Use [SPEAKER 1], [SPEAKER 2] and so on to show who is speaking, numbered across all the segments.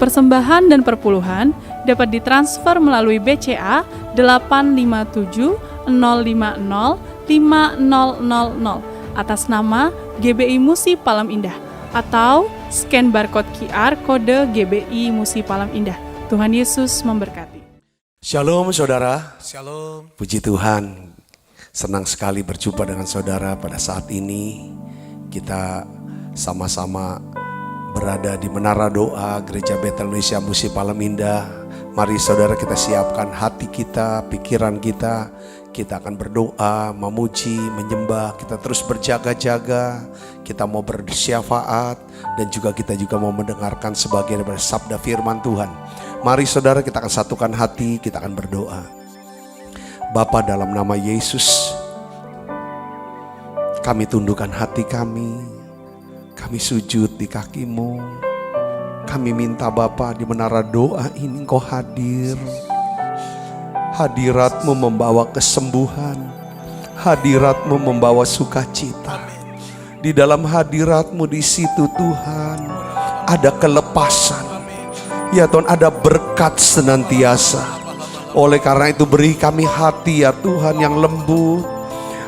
[SPEAKER 1] Persembahan dan perpuluhan dapat ditransfer melalui BCA 857 050 5000 atas nama GBI Musi Palam Indah atau scan barcode QR kode GBI Musi Palam Indah. Tuhan Yesus memberkati.
[SPEAKER 2] Shalom saudara.
[SPEAKER 3] Shalom.
[SPEAKER 2] Puji Tuhan, senang sekali berjumpa dengan saudara pada saat ini. Kita sama-sama berada di Menara Doa Gereja Betel Indonesia Musi Palam Indah. Mari saudara kita siapkan hati kita, pikiran kita. Kita akan berdoa, memuji, menyembah. Kita terus berjaga-jaga. Kita mau bersyafaat dan kita juga mau mendengarkan sebagian dari sabda firman Tuhan. Mari saudara kita akan satukan hati, kita akan berdoa. Bapa, dalam nama Yesus, kami tundukkan hati kami sujud di kaki-Mu. Kami minta Bapa di Menara Doa ini Engkau hadir. Hadirat-Mu membawa kesembuhan, hadirat-Mu membawa sukacita. Di dalam hadirat-Mu di situ Tuhan ada kelepasan. Ya Tuhan, ada berkat senantiasa. Oleh karena itu beri kami hati ya Tuhan yang lembut,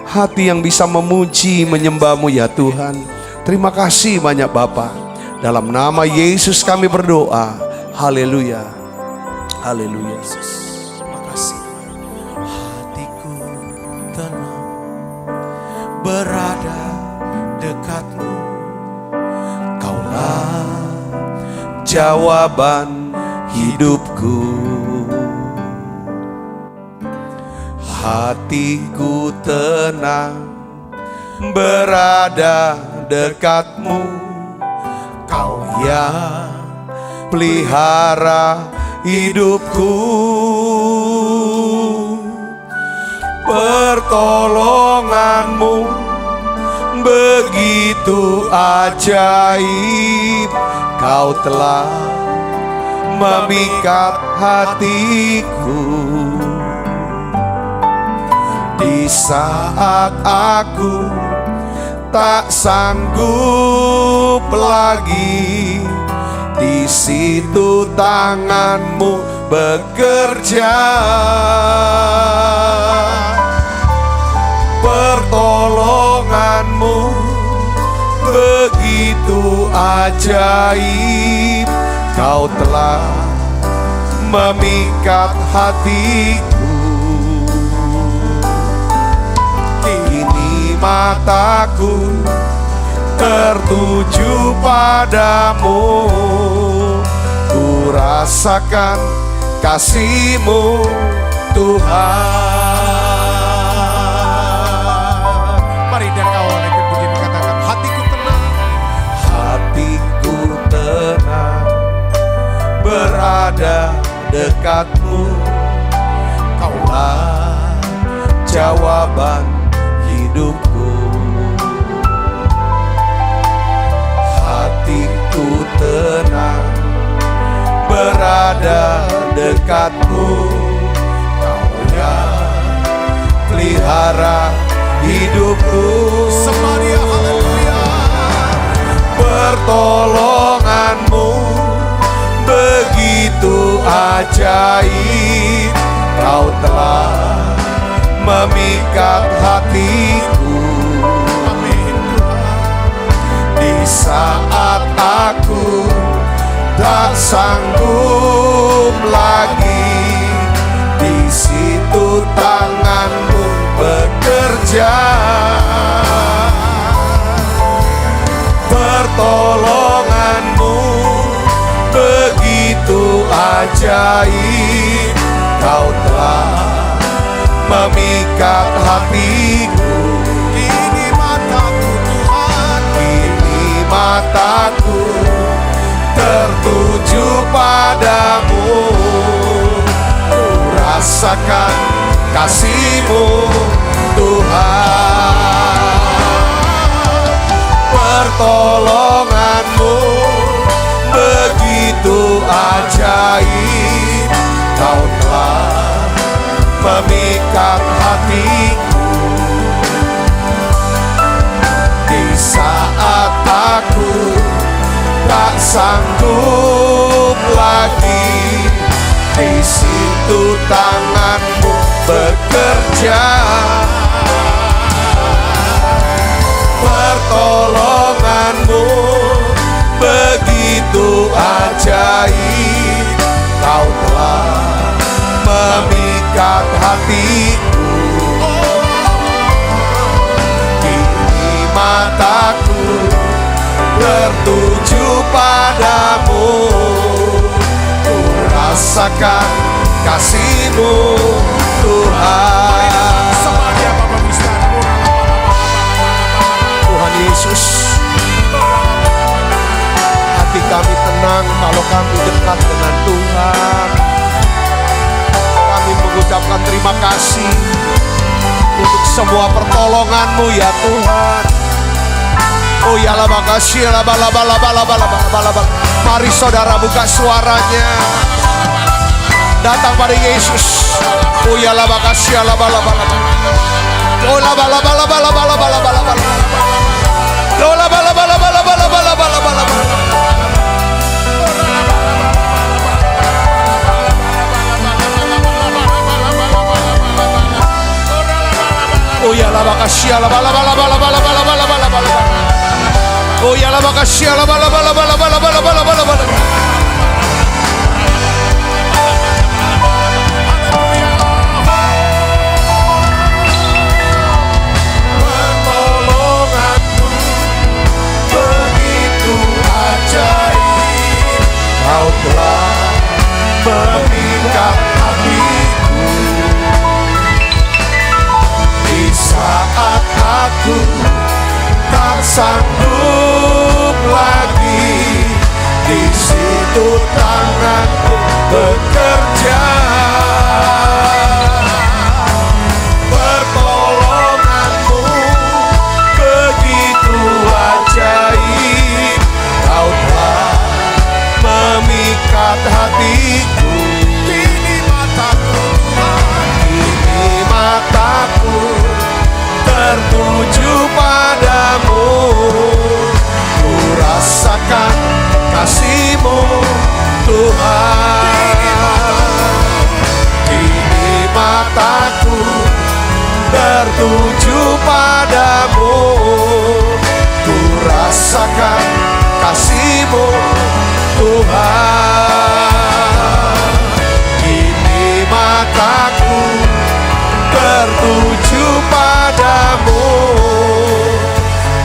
[SPEAKER 2] hati yang bisa memuji menyembah-Mu ya Tuhan. Terima kasih banyak Bapa. Dalam nama Yesus kami berdoa. Haleluya. Haleluya.
[SPEAKER 3] Terima kasih. Hatiku tenang berada dekat-Mu.
[SPEAKER 2] Kaulah jawaban hidupku. Hatiku tenang berada dekat-Mu. Kau yang pelihara hidupku. Pertolongan-Mu begitu ajaib. Kau telah memikat hatiku. Di saat aku tak sanggup lagi, di situ tangan-Mu bekerja. Pertolongan-Mu begitu ajaib. Kau telah memikat hatiku. Kini mataku tertuju padamu. Ku rasakan kasih-Mu Tuhan.
[SPEAKER 3] Mari dari awal yang puji dikatakan, hatiku tenang.
[SPEAKER 2] Hatiku tenang berada dekat-Mu. Kaulah jawaban hidupku. Hatiku tenang berada dekat-Mu. Kau yang pelihara hidupku.
[SPEAKER 3] Semaria, haleluya.
[SPEAKER 2] Pertolongan-Mu begitu ajaib. Kau telah memikat hatiku.
[SPEAKER 3] Amin Tuhan.
[SPEAKER 2] Di saat aku tak sanggup lagi, di situ tangan-Mu bekerja. Pertolongan-Mu begitu ajaib. Kau telah memikat hatiku.
[SPEAKER 3] Kini mataku Tuhan,
[SPEAKER 2] Kini mataku tertuju padamu. Ku rasakan kasih-Mu Tuhan. Pertolongan-Mu begitu ajaib. Kau telah memikat hatiku. Di saat aku tak sanggup lagi, bekerja. Pertolonganmu begitu ajaib, kau telah memikat hatiku. Kini mataku tertuju padamu, ku rasakan kasih-Mu Tuhan. Tuhan Yesus, hati kami tenang kalau kami dekat dengan Tuhan. Kami mengucapkan terima kasih untuk semua pertolongan-Mu ya Tuhan. Oh ya la makasih la bala bala bala bala bala bala. Mari saudara buka suaranya, datang pada Yesus. Oh ya la makasih la bala bala bala. Oh la bala bala bala bala bala bala bala. Oh la bala bala bala bala bala bala bala. Oh ya la makasih la bala bala bala bala bala bala bala bala. Oh ya la makasih la bala bala bala bala bala bala bala bala. Pertolonganmu begitu ajaib, kau telah memikat hatiku. Di saat aku tak sanggup lagi, di situ tanganku bekerja. Pertolonganmu begitu ajaib, kau telah memikat hatiku. Kini mataku tertuju padamu, ku rasakan kasih-Mu Tuhan. Kini mataku tertuju padamu, ku rasakan kasih-Mu Tuhan. Kini mataku tertuju padamu,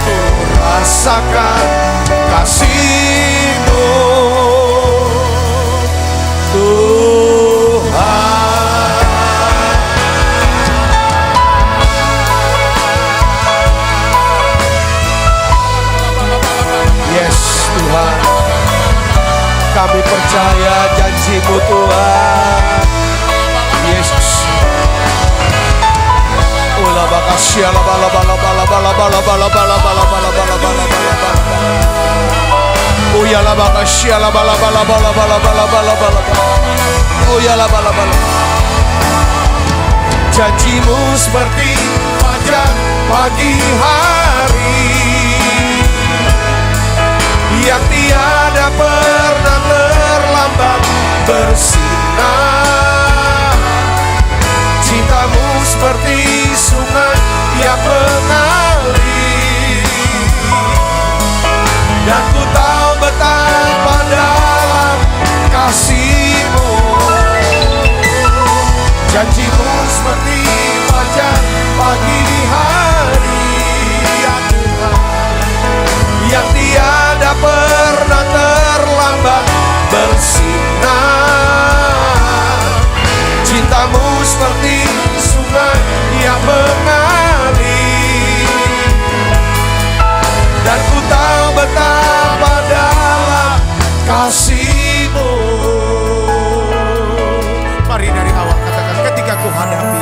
[SPEAKER 2] ku rasakan kasih-Mu Tuhan. Yes Tuhan, kami percaya janji-Mu Tuhan Yesus. Ola bakasya la bala bala bala bala bala bala bala bala bala bala bala bala. Oh ya la bakasya la bala bala bala bala bala bala bala. Oh ya la bala bala. Janji-Mu seperti fajar pagi hari yang tiada pernah terlambat bersinar. Cinta-Mu seperti sungai yang mengalir, dan ku tahu betapa dalam kasih-Mu. Janji-Mu seperti fajar pagi hari ya Tuhan, yang tiada pernah terlambat bersinar. Cinta-Mu seperti sungai yang mengalir, dan ku tahu betapa dalam kasih-Mu. Mari dari awal katakan, ketika ku hadapi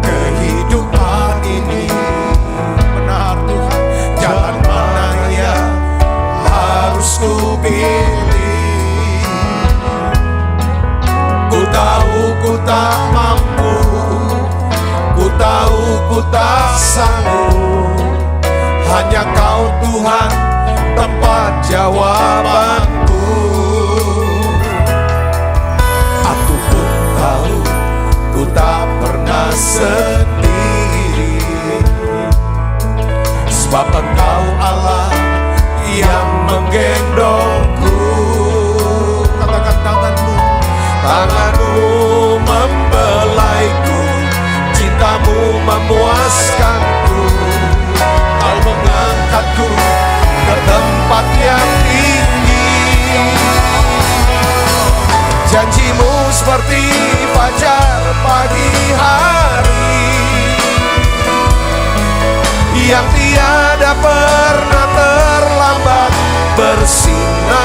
[SPEAKER 2] kehidupan ini, benar Tuhan, jalan mana yang harus ku pilih. Ku tahu ku tak mampu, ku tahu ku tak sanggup, hanya Kau Tuhan tempat jawabanku. Aku
[SPEAKER 3] sendiri, sebab Engkau Allah yang menggendongku. Katakan tanganmu, tanganmu membelaiku, cintamu memuaskanku. Kau mengangkatku ke tempat yang tinggi. Janjimu seperti fajar pagi hari, yang tiada pernah terlambat bersinar.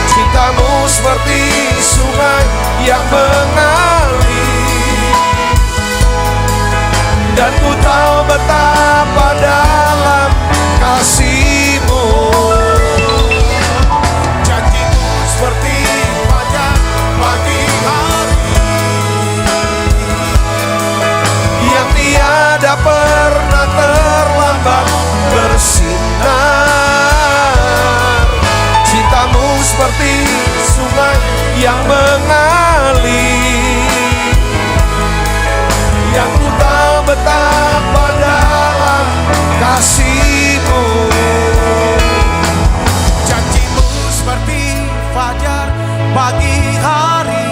[SPEAKER 3] Cintamu seperti sungai yang mengalir, dan ku tahu betapa dalam kasih-Mu. Janji-Mu seperti fajar pagi hari, yang tiada pernah terlambat bersinar. Cintamu seperti sungai yang mengalir, yang ku tahu betapa dalam kasih-Mu. Janji-Mu seperti fajar pagi hari,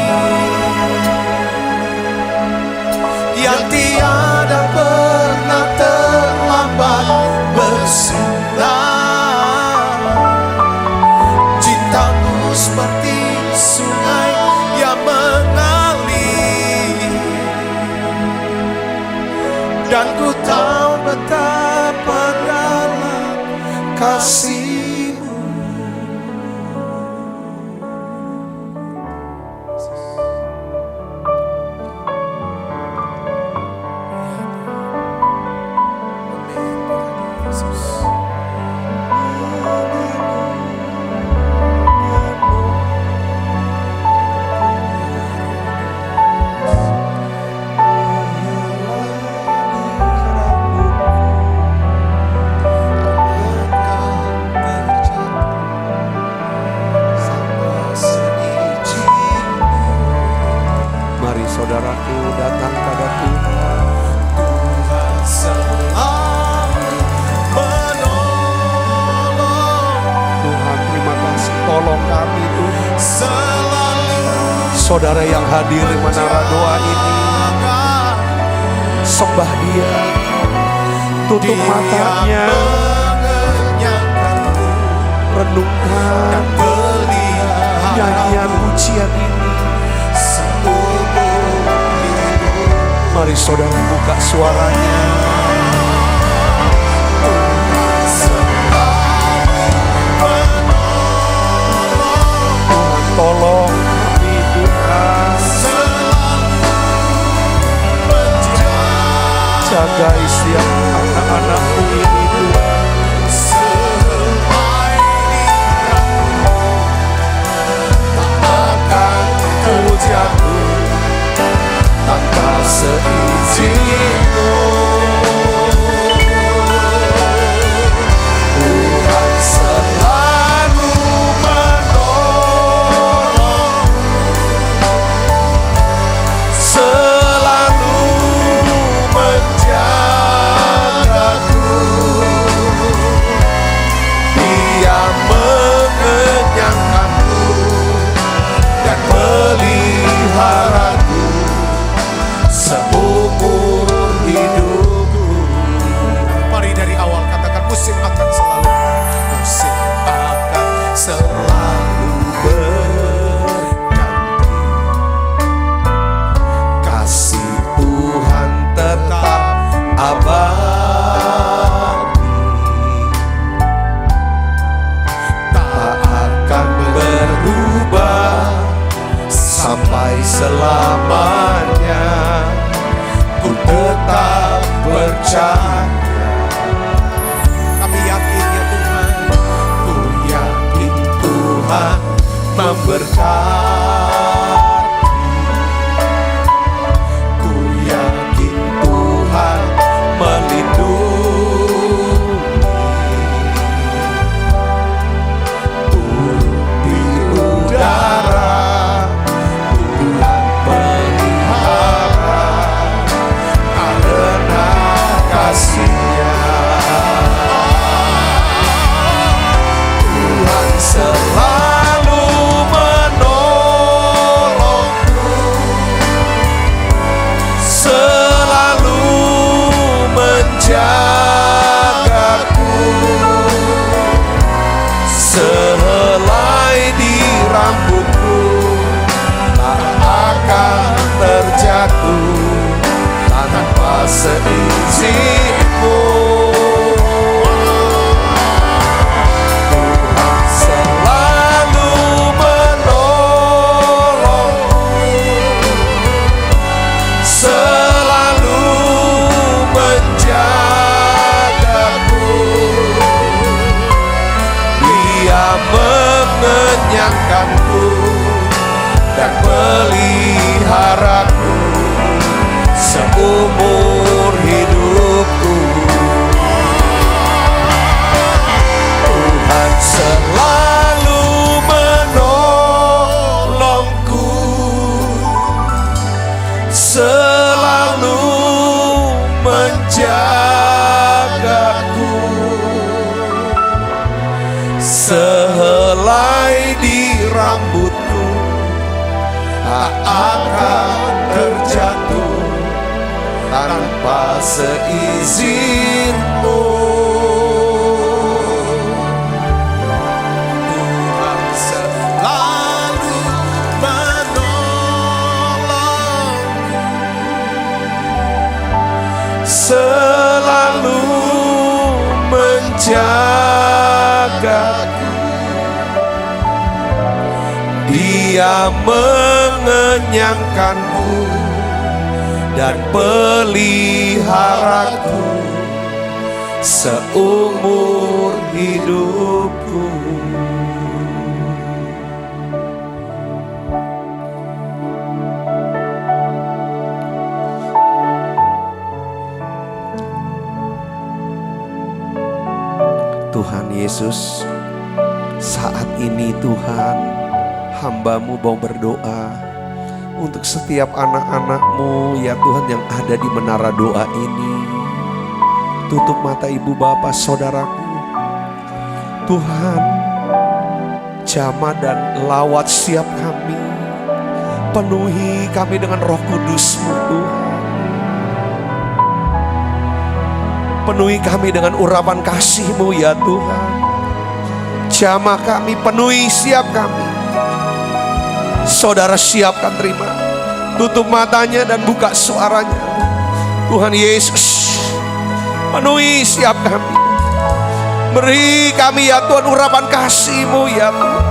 [SPEAKER 3] yang tiada pernah terlambat bersinar. Cintamu seperti sungai yang mengalir, dan ku tahu betapa dalam kasih-Mu.
[SPEAKER 2] Mari saudaraku datang pada Tuhan.
[SPEAKER 3] Tuhan selalu menolong.
[SPEAKER 2] Tuhan, terima kasih, tolong kami Tuhan.
[SPEAKER 3] Selalu
[SPEAKER 2] Saudara yang hadir di menara doa ini, sembah Dia, tutup matanya, renungkan nyanyian pujian ini. Mari saudara buka suaranya. Tuhan, tolong kami Tuhan. Jaga setiap anak-anak-Mu ini Tuhan.
[SPEAKER 3] Ku jatuh tanpa seizin-Mu. Tuhan selalu menolong, selalu menjagaku. Dia mengenyangkanku dan meliharaku seumur hidupku. Mari dari awal katakan, musim akan selalu, musim akan selalu berganti. Kasih Tuhan tetap abadi, tak akan berubah sampai selamanya. Ku tetap percaya, kami yakin ya Tuhan, ku yakin Tuhan memberkati. Ku yakin Tuhan melindungi. Burung di udara Tuhan pelihara.
[SPEAKER 2] mengenyangkanku dan peliharaku seumur hidupku. Tuhan selalu menolongku, selalu menjagaku. Sehelai di rambutku tak akan terjatuh tanpa seizinku. Tuhan selalu menolongku, selalu menjagaku. Dia mengenyangkanku dan peliharaku seumur hidupku. Tuhan Yesus, saat ini Tuhan, hamba-Mu mau berdoa untuk setiap anak-anak-Mu ya Tuhan yang ada di menara doa ini. Tutup mata ibu bapak saudaraku. Tuhan, jamah dan lawat siap kami. Penuhi kami dengan Roh Kudus-Mu Tuhan. Penuhi kami dengan urapan kasih-Mu ya Tuhan. Jamah kami, penuhi siap kami. Saudara siapkan, terima. Tutup matanya dan buka suaranya. Tuhan Yesus, penuhi siap kami. Beri kami ya Tuhan urapan kasih-Mu ya Tuhan.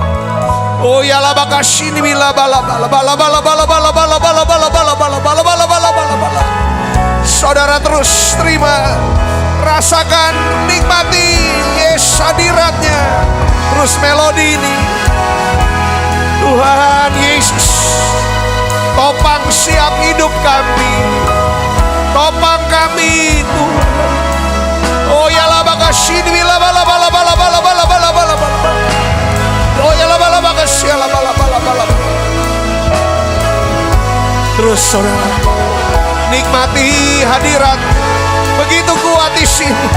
[SPEAKER 2] Oh ya laba kasih ini bila bala bala bala bala bala bala bala bala bala bala bala bala bala bala bala bala. Saudara terus terima, rasakan, nikmati Yesus hadiratnya. Terus melodi ini. Tuhan Yesus, topang siap hidup kami, topang kami Tuhan. Oh ya laba kasih ini bila bala bala bala bala bala bala bala bala. Oh ya laba laba kasih bala bala bala bala. Terus saudara nikmati hadirat begitu kuat di sini.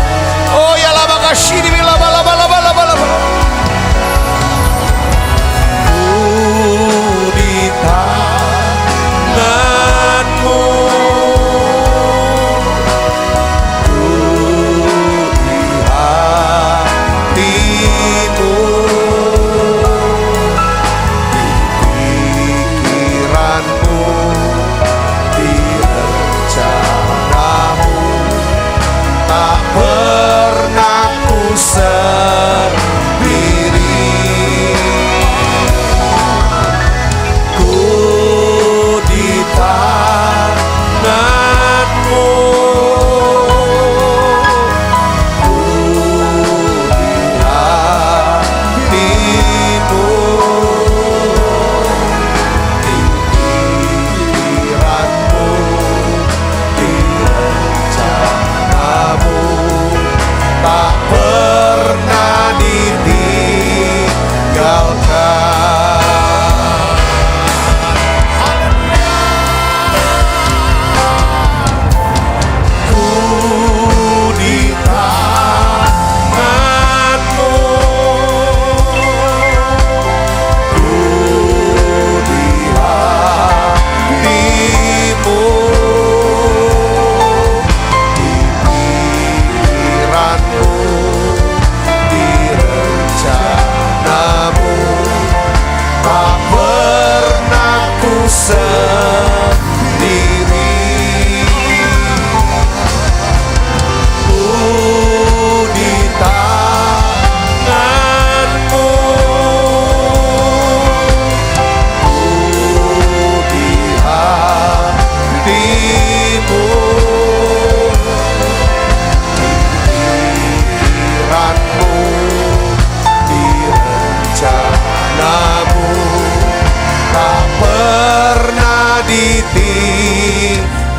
[SPEAKER 2] Oh ya laba kasih ini bila bala bala bala bala bala. Di tangan-Mu, di hati-Mu, di pikiran-Mu, di rencana-Mu, tak pernah ku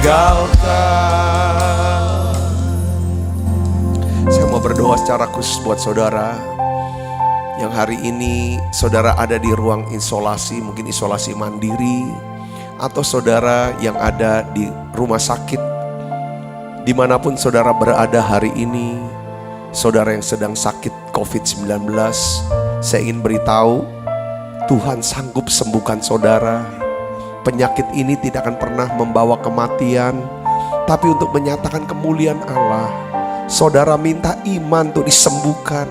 [SPEAKER 3] tinggalkan.
[SPEAKER 2] Saya mau berdoa secara khusus buat saudara yang hari ini saudara ada di ruang isolasi, mungkin isolasi mandiri, atau saudara yang ada di rumah sakit. Dimanapun saudara berada hari ini, saudara yang sedang sakit COVID-19, saya ingin beritahu, Tuhan sanggup sembuhkan saudara. Penyakit ini tidak akan pernah membawa kematian, tapi untuk menyatakan kemuliaan Allah, saudara minta iman untuk disembuhkan.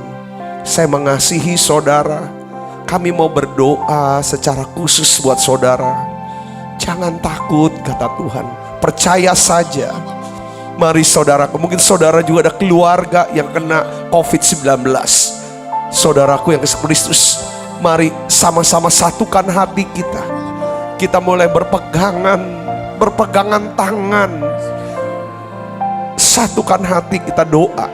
[SPEAKER 2] Saya mengasihi saudara. Kami mau berdoa secara khusus buat saudara. Jangan takut, kata Tuhan. Percaya saja. Mari saudaraku, mungkin saudara juga ada keluarga yang kena COVID-19. Saudaraku yang Kristus, mari sama-sama satukan hati kita. Kita mulai berpegangan tangan. Satukan hati, kita doa.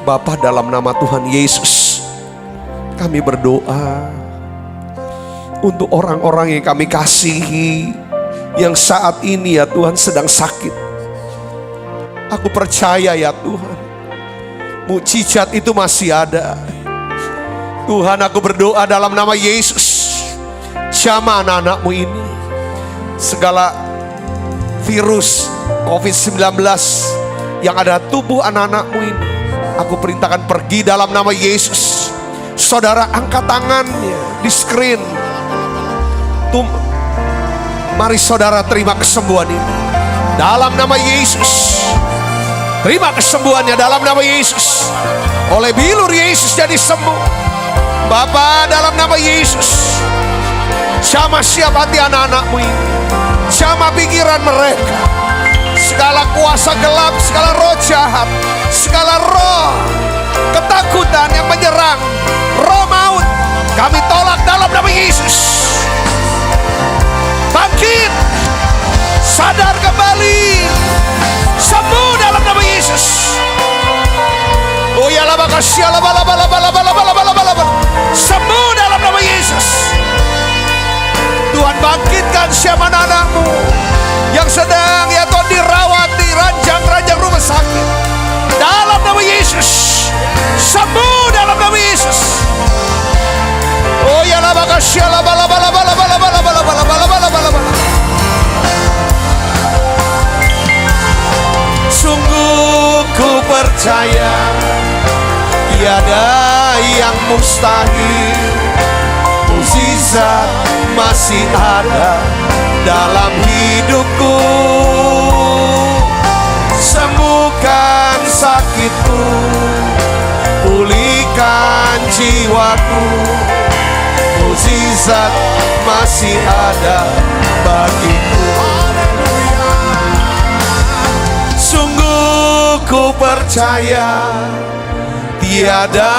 [SPEAKER 2] Bapa, dalam nama Tuhan Yesus, kami berdoa untuk orang-orang yang kami kasihi, yang saat ini ya Tuhan sedang sakit. Aku percaya ya Tuhan, mukjizat itu masih ada. Tuhan, aku berdoa dalam nama Yesus, jamah anak-anakmu ini. Segala virus COVID-19 yang ada tubuh anak-anakmu ini, aku perintahkan pergi dalam nama Yesus. Saudara angkat tangannya di screen. Mari saudara terima kesembuhan ini dalam nama Yesus. Terima kesembuhannya dalam nama Yesus. Oleh bilur Yesus jadi sembuh. Bapa, dalam nama Yesus, jamah siap hati anak-anakmu ini, jamah pikiran mereka. Segala kuasa gelap, segala roh jahat, segala roh ketakutan yang menyerang, roh maut, kami tolak dalam nama Yesus. Bangkit, sadar kembali, sembuh dalam nama Yesus. Oh ya, sembuh dalam nama Yesus. Tuhan, bangkitkan siapa anak-anakmu yang sedang ya Tuhan dirawat di ranjang-ranjang rumah sakit. Dalam nama Yesus, sembuh dalam nama Yesus. Oh ya, sungguh ku percaya tiada yang mustahil. Mukjizat masih ada dalam hidupku. Sembuhkan sakitku, pulihkan jiwaku. Mukjizat masih ada bagiku. Sungguh ku percaya tiada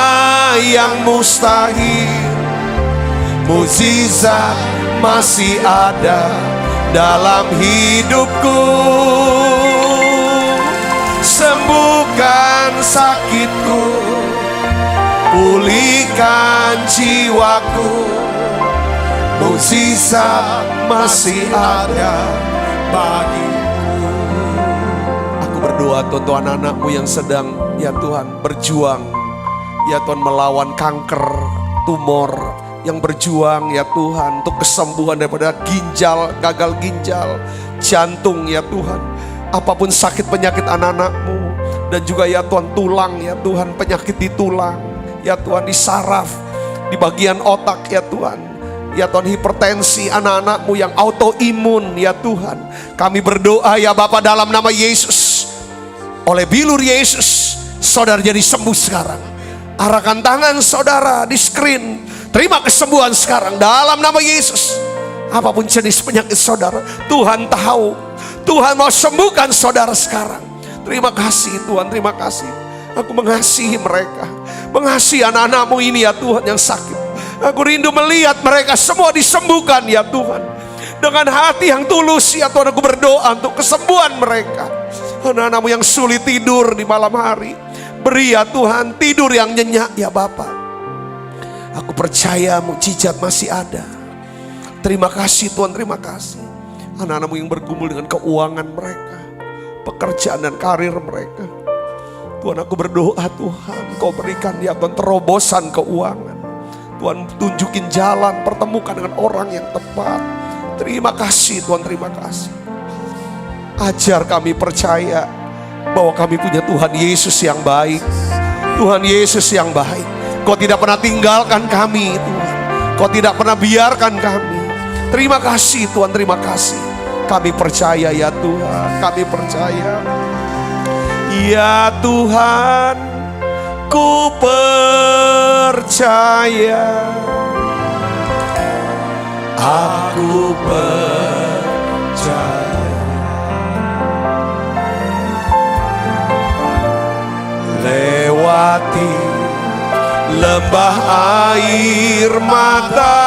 [SPEAKER 2] yang mustahil. Mukjizat masih ada dalam hidupku. Sembuhkan sakitku, pulihkan jiwaku. Mukjizat masih ada bagiku. Aku berdoa untuk anak-anakmu yang sedang ya Tuhan berjuang ya Tuhan melawan kanker, tumor, yang berjuang ya Tuhan untuk kesembuhan daripada ginjal, gagal ginjal, jantung ya Tuhan. Apapun sakit penyakit anak-anakmu, dan juga ya Tuhan tulang ya Tuhan, penyakit di tulang ya Tuhan, di saraf, di bagian otak ya Tuhan. Ya Tuhan, hipertensi anak-anakmu yang autoimun ya Tuhan. Kami berdoa ya Bapa dalam nama Yesus. Oleh bilur Yesus, saudara jadi sembuh sekarang. Arahkan tangan saudara di screen. Terima kesembuhan sekarang dalam nama Yesus. Apapun jenis penyakit saudara, Tuhan tahu. Tuhan mau sembuhkan saudara sekarang. Terima kasih Tuhan, terima kasih. Aku mengasihi mereka, mengasihi anak-anakmu ini ya Tuhan yang sakit. Aku rindu melihat mereka semua disembuhkan ya Tuhan. Dengan hati yang tulus ya Tuhan, aku berdoa untuk kesembuhan mereka. Anak-anakmu yang sulit tidur di malam hari, beri ya Tuhan tidur yang nyenyak ya Bapa. Aku percaya mukjizat masih ada. Terima kasih Tuhan, terima kasih. Anak-anakmu yang bergumul dengan keuangan mereka, pekerjaan dan karir mereka. Tuhan, aku berdoa Tuhan, Kau berikan ya Tuhan terobosan keuangan. Tuhan, tunjukin jalan, pertemukan dengan orang yang tepat. Terima kasih Tuhan, terima kasih. Ajar kami percaya bahwa kami punya Tuhan Yesus yang baik. Tuhan Yesus yang baik. Kau tidak pernah tinggalkan kami Tuhan. Kau tidak pernah biarkan kami. Terima kasih Tuhan, terima kasih. Kami percaya ya Tuhan, kami percaya. Ya Tuhan, ku percaya. Aku percaya. Lewati lembah air mata,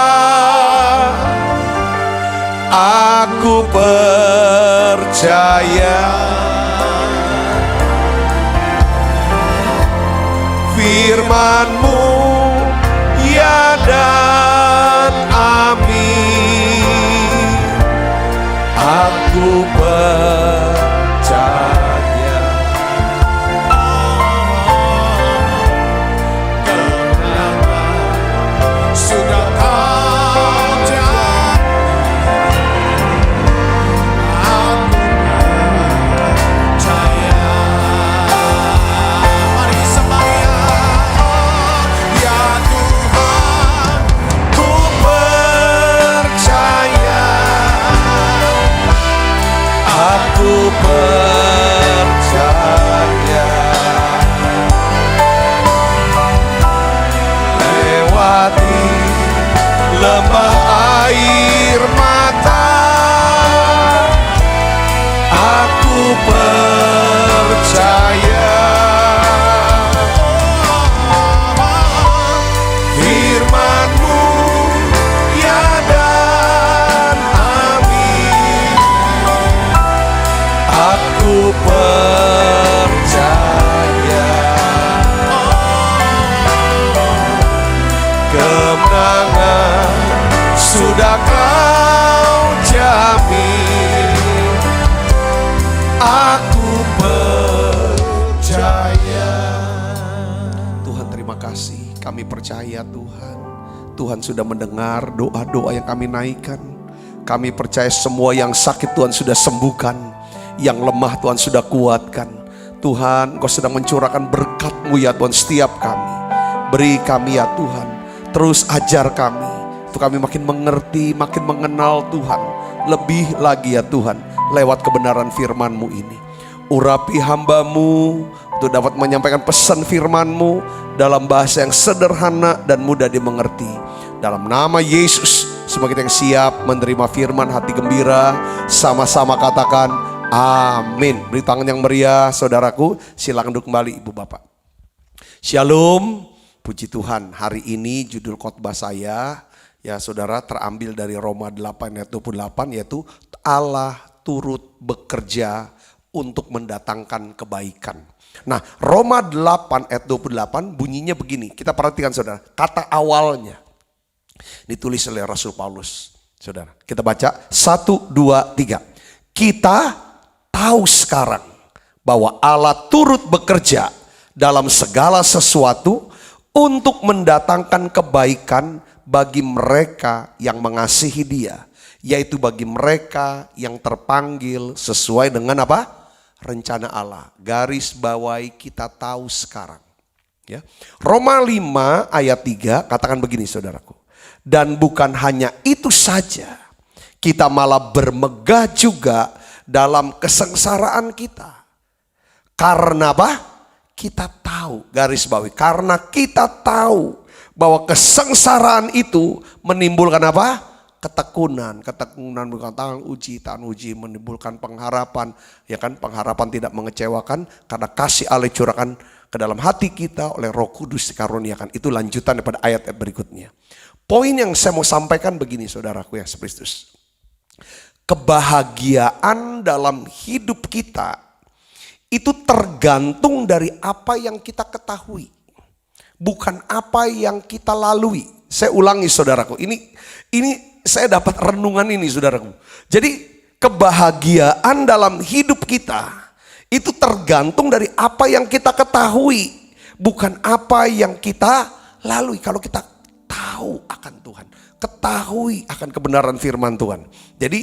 [SPEAKER 2] aku percaya. Firman-Mu ya dan amin. Aku percaya. Kemenangan sudah Kau percaya. Lewati lembah air mata, aku percaya. Firman-Mu ya dan amin. Aku percaya. Kemenangan sudah Kau jamin. Aku percaya. Tuhan, terima kasih. Kami percaya Tuhan. Tuhan sudah mendengar doa-doa yang kami naikkan. Kami percaya semua yang sakit Tuhan sudah sembuhkan. Yang lemah Tuhan sudah kuatkan. Tuhan, Engkau sedang mencurahkan berkat-Mu ya Tuhan setiap kami. Beri kami ya Tuhan, terus ajar kami, untuk kami makin mengerti, makin mengenal Tuhan. Lebih lagi ya Tuhan, lewat kebenaran firman-Mu ini. Urapi hamba-Mu untuk dapat menyampaikan pesan firman-Mu dalam bahasa yang sederhana dan mudah dimengerti. Dalam nama Yesus, semua kita yang siap menerima firman, hati gembira, sama-sama katakan amin. Beri tangan yang meriah saudaraku. Silakan duduk kembali ibu bapak. Shalom, puji Tuhan. Hari ini judul khotbah saya ya saudara terambil dari Roma 8 ayat 28, yaitu Allah turut bekerja untuk mendatangkan kebaikan. Nah, Roma 8 ayat 28 bunyinya begini. Kita perhatikan saudara, kata awalnya ditulis oleh Rasul Paulus. Saudara, kita baca 1, 2, 3. Kita tahu sekarang bahwa Allah turut bekerja dalam segala sesuatu untuk mendatangkan kebaikan bagi mereka yang mengasihi Dia, yaitu bagi mereka yang terpanggil sesuai dengan apa? Rencana Allah. Garis bawahi kita tahu sekarang. Ya. Roma 5 ayat 3 katakan begini saudaraku. Dan bukan hanya itu saja, kita malah bermegah juga dalam kesengsaraan kita. Karena apa? Kita tahu, garis bawahi, karena kita tahu bahwa kesengsaraan itu menimbulkan apa? Ketekunan. Ketekunan bukan tahan uji menimbulkan pengharapan. Ya kan, pengharapan tidak mengecewakan karena kasih Allah curahkan ke dalam hati kita oleh Roh Kudus dikaruniakan. Itu lanjutan daripada ayat berikutnya. Poin yang saya mau sampaikan begini saudaraku yang Kristus. Kebahagiaan dalam hidup kita itu tergantung dari apa yang kita ketahui, bukan apa yang kita lalui. Saya ulangi saudaraku, ini saya dapat renungan ini saudaraku. Jadi kebahagiaan dalam hidup kita itu tergantung dari apa yang kita ketahui, bukan apa yang kita lalui. Kalau kita tahu akan Tuhan, ketahui akan kebenaran firman Tuhan. Jadi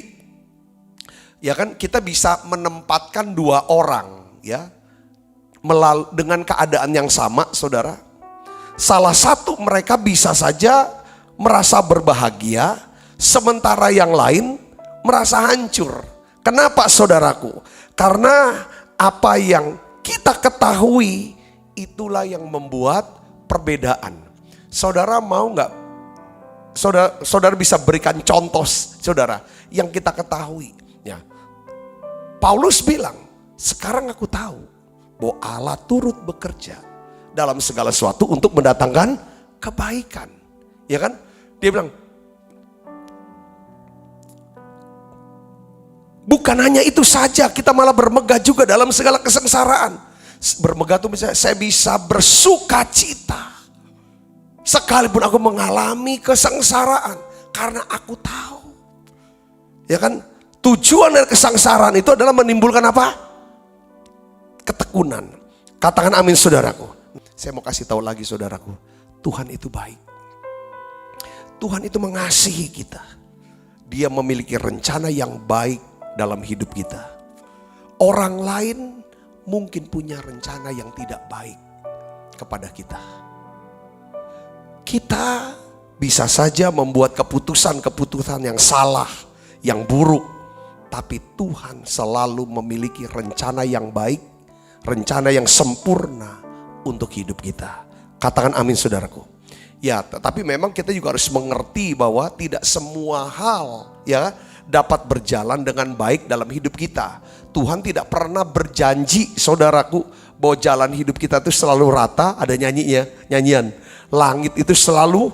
[SPEAKER 2] ya kan, kita bisa menempatkan dua orang ya dengan keadaan yang sama, saudara. Salah satu mereka bisa saja merasa berbahagia, sementara yang lain merasa hancur. Kenapa, saudaraku? Karena apa yang kita ketahui itulah yang membuat perbedaan. Saudara mau nggak? Saudara bisa berikan contoh, saudara, yang kita ketahui. Ya. Paulus bilang, sekarang aku tahu bahwa Allah turut bekerja dalam segala sesuatu untuk mendatangkan kebaikan. Ya kan? Dia bilang, bukan hanya itu saja, kita malah bermegah juga dalam segala kesengsaraan. Bermegah itu misalnya, saya bisa bersuka cita sekalipun aku mengalami kesengsaraan, karena aku tahu. Ya kan? Tujuan dari kesengsaraan itu adalah menimbulkan apa? Ketekunan. Katakan amin, saudaraku. Saya mau kasih tahu lagi, saudaraku, Tuhan itu baik. Tuhan itu mengasihi kita. Dia memiliki rencana yang baik dalam hidup kita. Orang lain mungkin punya rencana yang tidak baik kepada kita. Kita bisa saja membuat keputusan-keputusan yang salah, yang buruk. Tapi Tuhan selalu memiliki rencana yang baik, rencana yang sempurna untuk hidup kita. Katakan amin, saudaraku. Ya, tetapi memang kita juga harus mengerti bahwa tidak semua hal ya dapat berjalan dengan baik dalam hidup kita. Tuhan tidak pernah berjanji, saudaraku, bahwa jalan hidup kita itu selalu rata. Ada nyanyian. Langit itu selalu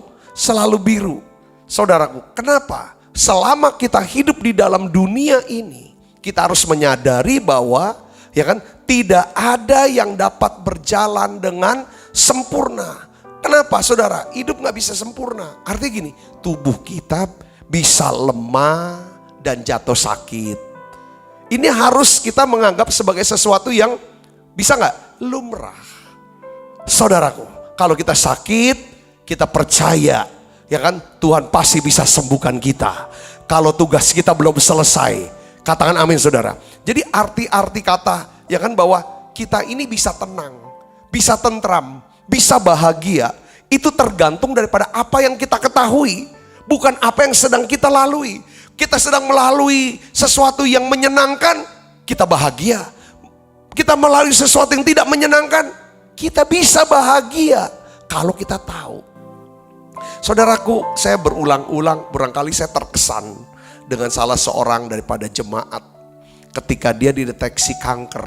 [SPEAKER 2] biru. Saudaraku, kenapa? Selama kita hidup di dalam dunia ini, kita harus menyadari bahwa ya kan, tidak ada yang dapat berjalan dengan sempurna. Kenapa, saudara? Hidup gak bisa sempurna. Artinya gini, tubuh kita bisa lemah dan jatuh sakit. Ini harus kita menganggap sebagai sesuatu yang bisa gak? Lumrah. Saudaraku, kalau kita sakit, kita percaya, ya kan, Tuhan pasti bisa sembuhkan kita. Kalau tugas kita belum selesai, katakan amin, saudara. Jadi arti-arti kata, ya kan, bahwa kita ini bisa tenang, bisa tentram, bisa bahagia, itu tergantung daripada apa yang kita ketahui, bukan apa yang sedang kita lalui. Kita sedang melalui sesuatu yang menyenangkan, kita bahagia. Kita melalui sesuatu yang tidak menyenangkan, kita bisa bahagia kalau kita tahu. Saudaraku, saya berulang-ulang, barangkali saya terkesan dengan salah seorang daripada jemaat ketika dia dideteksi kanker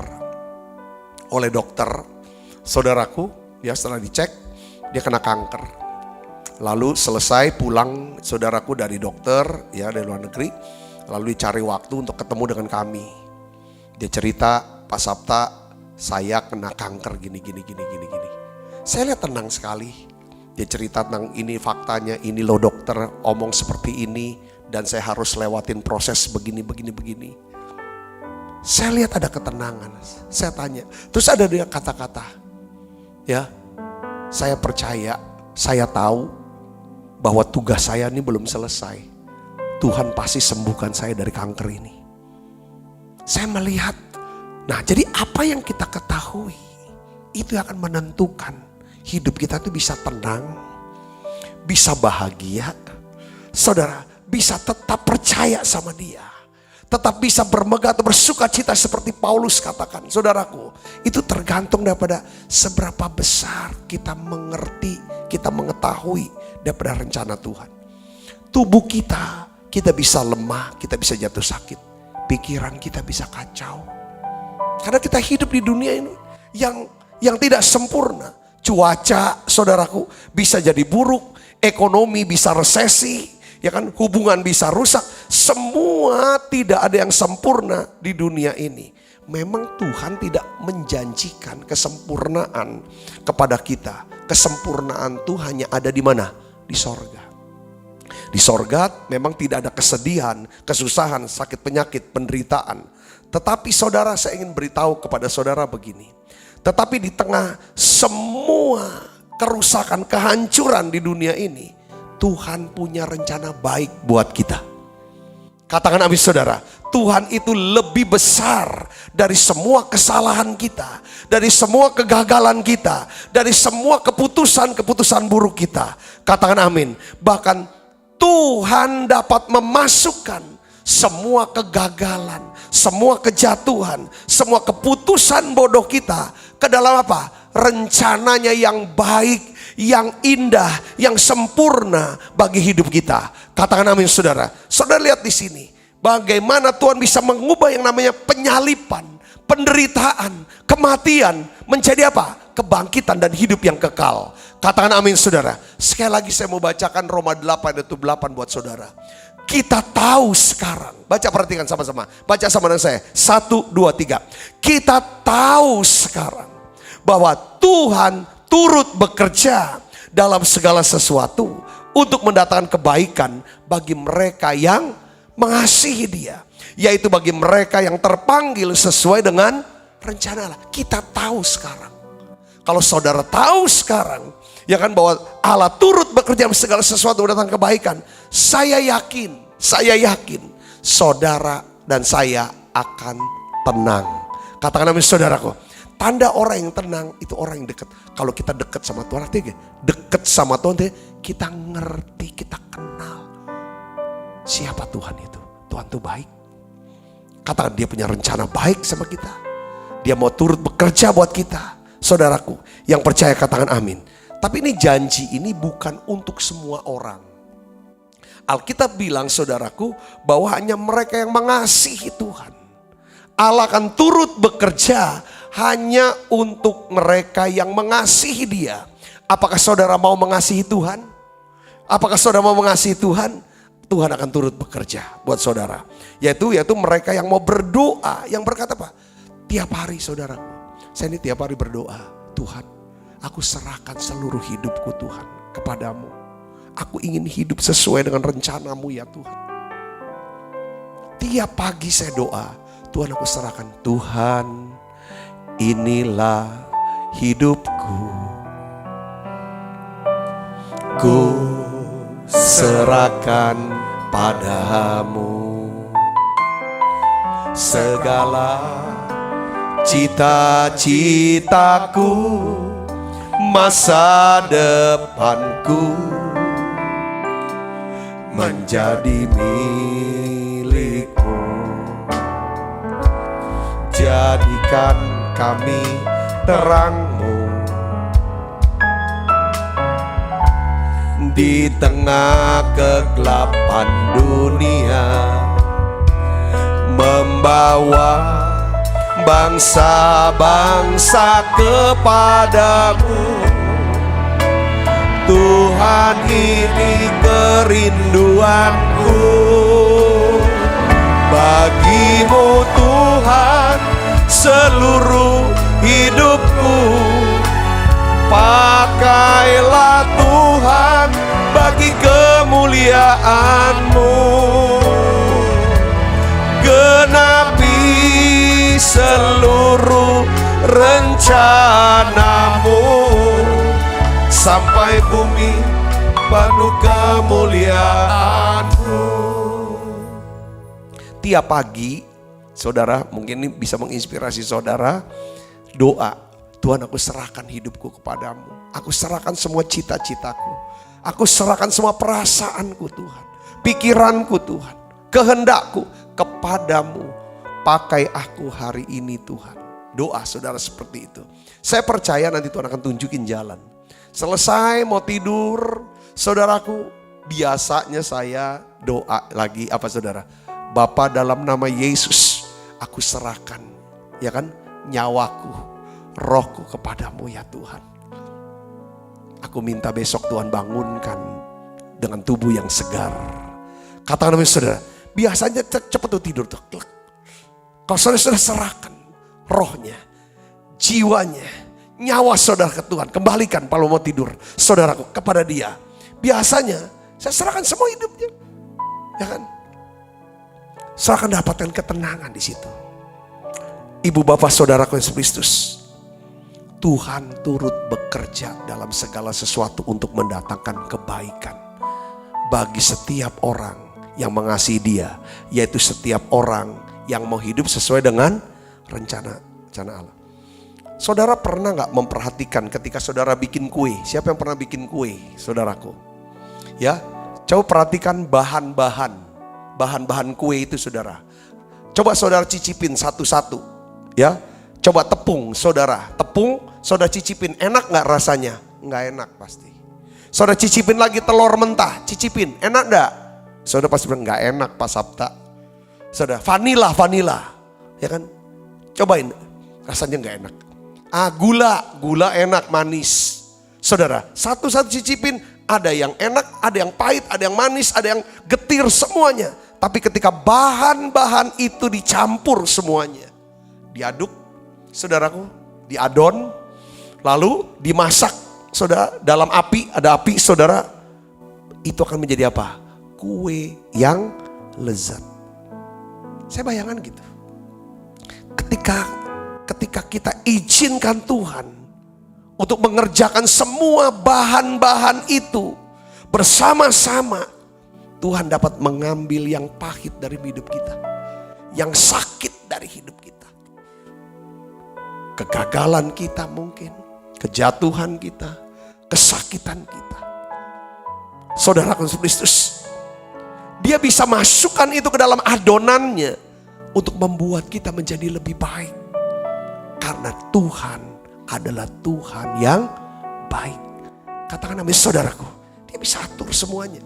[SPEAKER 2] oleh dokter. Saudaraku, ya setelah dicek, dia kena kanker. Lalu selesai pulang saudaraku dari dokter, ya dari luar negeri, lalu dicari waktu untuk ketemu dengan kami. Dia cerita, Pak Sabta, saya kena kanker gini. Saya lihat tenang sekali. Dia cerita tentang ini faktanya, ini loh dokter omong seperti ini, dan saya harus lewatin proses begini. Saya lihat ada ketenangan. Saya tanya, terus ada dia kata-kata, ya, saya percaya, saya tahu bahwa tugas saya ini belum selesai. Tuhan pasti sembuhkan saya dari kanker ini. Saya melihat, nah jadi apa yang kita ketahui itu akan menentukan hidup kita tuh bisa tenang, bisa bahagia, saudara, bisa tetap percaya sama Dia, tetap bisa bermegah atau bersuka cita seperti Paulus katakan. Saudaraku, itu tergantung daripada seberapa besar kita mengerti, kita mengetahui daripada rencana Tuhan. Tubuh kita bisa lemah, kita bisa jatuh sakit, pikiran kita bisa kacau, karena kita hidup di dunia ini yang tidak sempurna. Cuaca, saudaraku, bisa jadi buruk, ekonomi bisa resesi, ya kan, hubungan bisa rusak. Semua tidak ada yang sempurna di dunia ini. Memang Tuhan tidak menjanjikan kesempurnaan kepada kita. Kesempurnaan itu hanya ada di mana? Di sorga. Di sorga memang tidak ada kesedihan, kesusahan, sakit penyakit, penderitaan. Tetapi saudara, saya ingin beritahu kepada saudara begini. Tetapi di tengah semua kerusakan, kehancuran di dunia ini, Tuhan punya rencana baik buat kita. Katakan amin saudara. Tuhan itu lebih besar dari semua kesalahan kita, dari semua kegagalan kita, dari semua keputusan-keputusan buruk kita. Katakan amin. Bahkan Tuhan dapat memasukkan semua kegagalan, semua kejatuhan, semua keputusan bodoh kita ke dalam apa? Rencananya yang baik, yang indah, yang sempurna bagi hidup kita. Katakan amin saudara. Saudara lihat di sini. Bagaimana Tuhan bisa mengubah yang namanya penyalipan, penderitaan, kematian menjadi apa? Kebangkitan dan hidup yang kekal. Katakan amin saudara. Sekali lagi saya mau bacakan Roma 8 ayat 8 buat saudara. Kita tahu sekarang. Baca, perhatikan sama-sama. Baca sama dengan saya. 1, 2, 3. Kita tahu sekarang bahwa Tuhan turut bekerja dalam segala sesuatu untuk mendatangkan kebaikan bagi mereka yang mengasihi Dia, yaitu bagi mereka yang terpanggil sesuai dengan rencana Allah. Kita tahu sekarang. Kalau saudara tahu sekarang, ya kan, bahwa Allah turut bekerja dalam segala sesuatu mendatangkan kebaikan, saya yakin saudara dan saya akan tenang. Katakan amin saudaraku. Tanda orang yang tenang itu orang yang dekat. Kalau kita dekat sama Tuhan, artinya dekat sama Tuhan, kita ngerti, kita kenal siapa Tuhan itu. Tuhan itu baik. Katakan, Dia punya rencana baik sama kita. Dia mau turut bekerja buat kita. Saudaraku yang percaya katakan amin. Tapi ini janji ini bukan untuk semua orang. Alkitab bilang saudaraku bahwa hanya mereka yang mengasihi Tuhan. Allah akan turut bekerja hanya untuk mereka yang mengasihi Dia. Apakah saudara mau mengasihi Tuhan? Apakah saudara mau mengasihi Tuhan? Tuhan akan turut bekerja buat saudara. Yaitu mereka yang mau berdoa, yang berkata apa? Tiap hari saudaraku, saya ini tiap hari berdoa. Tuhan, aku serahkan seluruh hidupku Tuhan kepadamu. Aku ingin hidup sesuai dengan rencanamu ya Tuhan. Tiap pagi saya doa, Tuhan aku serahkan. Tuhan, inilah hidupku. Ku serahkan padamu segala cita-citaku, masa depanku menjadi milikmu. Jadikan kami terangmu di tengah kegelapan dunia, membawa bangsa-bangsa kepadamu. Tuhan, ini kerinduanku bagimu Tuhan, seluruh hidupku. Pakailah Tuhan bagi kemuliaan-Mu. Genapi seluruh rencana-Mu, sampai bumi penuh kemuliaan-Mu. Tiap pagi, saudara, mungkin ini bisa menginspirasi saudara, doa. Tuhan, aku serahkan hidupku kepadamu. Aku serahkan semua cita-citaku. Aku serahkan semua perasaanku Tuhan. Pikiranku Tuhan. Kehendakku kepadamu. Pakai aku hari ini Tuhan. Doa saudara seperti itu. Saya percaya nanti Tuhan akan tunjukin jalan. Selesai mau tidur, saudaraku, biasanya saya doa lagi apa saudara? Bapa, dalam nama Yesus aku serahkan, ya kan, nyawaku, rohku kepadamu ya Tuhan. Aku minta besok Tuhan bangunkan dengan tubuh yang segar. Katakan namanya saudara, biasanya cepat tuh tidur tuh. Kalau saudara sudah serahkan rohnya, jiwanya, nyawa saudara ke Tuhan, kembalikan kalau mau tidur saudaraku kepada Dia. Biasanya Saya serahkan semua hidupnya. Ya kan? Saya akan dapatkan ketenangan di situ. Ibu bapak saudaraku Yesus Kristus, Tuhan turut bekerja dalam segala sesuatu untuk mendatangkan kebaikan bagi setiap orang yang mengasihi Dia, yaitu setiap orang yang mau hidup sesuai dengan rencana Allah. Saudara pernah gak memperhatikan ketika saudara bikin kue? Siapa yang pernah bikin kue, saudaraku? Ya, coba perhatikan bahan-bahan kue itu, saudara. Coba saudara cicipin satu-satu, ya. Coba tepung, saudara cicipin, enak gak rasanya? Nggak enak pasti. Saudara cicipin lagi telur mentah, cicipin, enak gak? Saudara pasti bilang nggak enak Pak Sabta. Saudara, vanila, ya kan? Cobain, rasanya nggak enak. Gula enak, manis. Saudara, satu-satu cicipin, ada yang enak, ada yang pahit, ada yang manis, ada yang getir, semuanya. Tapi ketika bahan-bahan itu dicampur semuanya, diaduk, saudaraku, diadon, lalu dimasak, saudara, dalam api, ada api, saudara, itu akan menjadi apa? Kue yang lezat. Saya bayangkan gitu. Ketika kita izinkan Tuhan untuk mengerjakan semua bahan-bahan itu bersama-sama, Tuhan dapat mengambil yang pahit dari hidup kita, yang sakit dari hidup kita, kegagalan kita mungkin, kejatuhan kita, kesakitan kita. Saudaraku Yesus Kristus, Dia bisa masukkan itu ke dalam adonannya untuk membuat kita menjadi lebih baik. Karena Tuhan adalah Tuhan yang baik. Katakan amin, saudaraku. Dia bisa atur semuanya.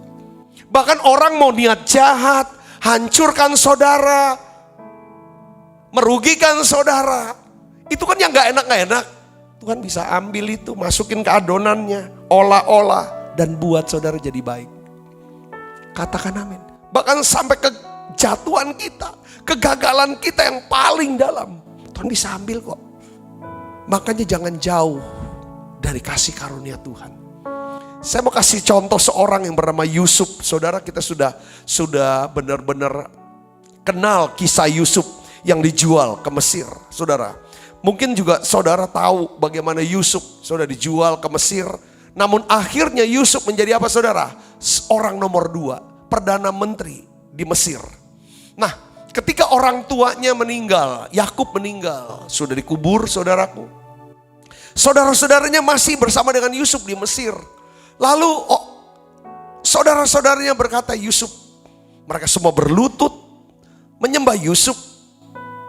[SPEAKER 2] Bahkan orang mau niat jahat, hancurkan saudara, merugikan saudara, itu kan yang gak enak. Tuhan bisa ambil itu, masukin ke adonannya, olah-olah, dan buat saudara jadi baik. Katakan amin. Bahkan sampai kejatuhan kita, kegagalan kita yang paling dalam, Tuhan bisa ambil kok. Makanya jangan jauh dari kasih karunia Tuhan. Saya mau kasih contoh seorang yang bernama Yusuf. Saudara, kita sudah benar-benar kenal kisah Yusuf yang dijual ke Mesir. Saudara, mungkin juga saudara tahu bagaimana Yusuf sudah dijual ke Mesir. Namun akhirnya Yusuf menjadi apa, saudara? Orang nomor 2, Perdana Menteri di Mesir. Nah, ketika orang tuanya meninggal, Yakub meninggal, sudah dikubur, saudaraku. Saudara-saudaranya masih bersama dengan Yusuf di Mesir. Lalu saudara-saudaranya berkata, Yusuf, mereka semua berlutut menyembah Yusuf.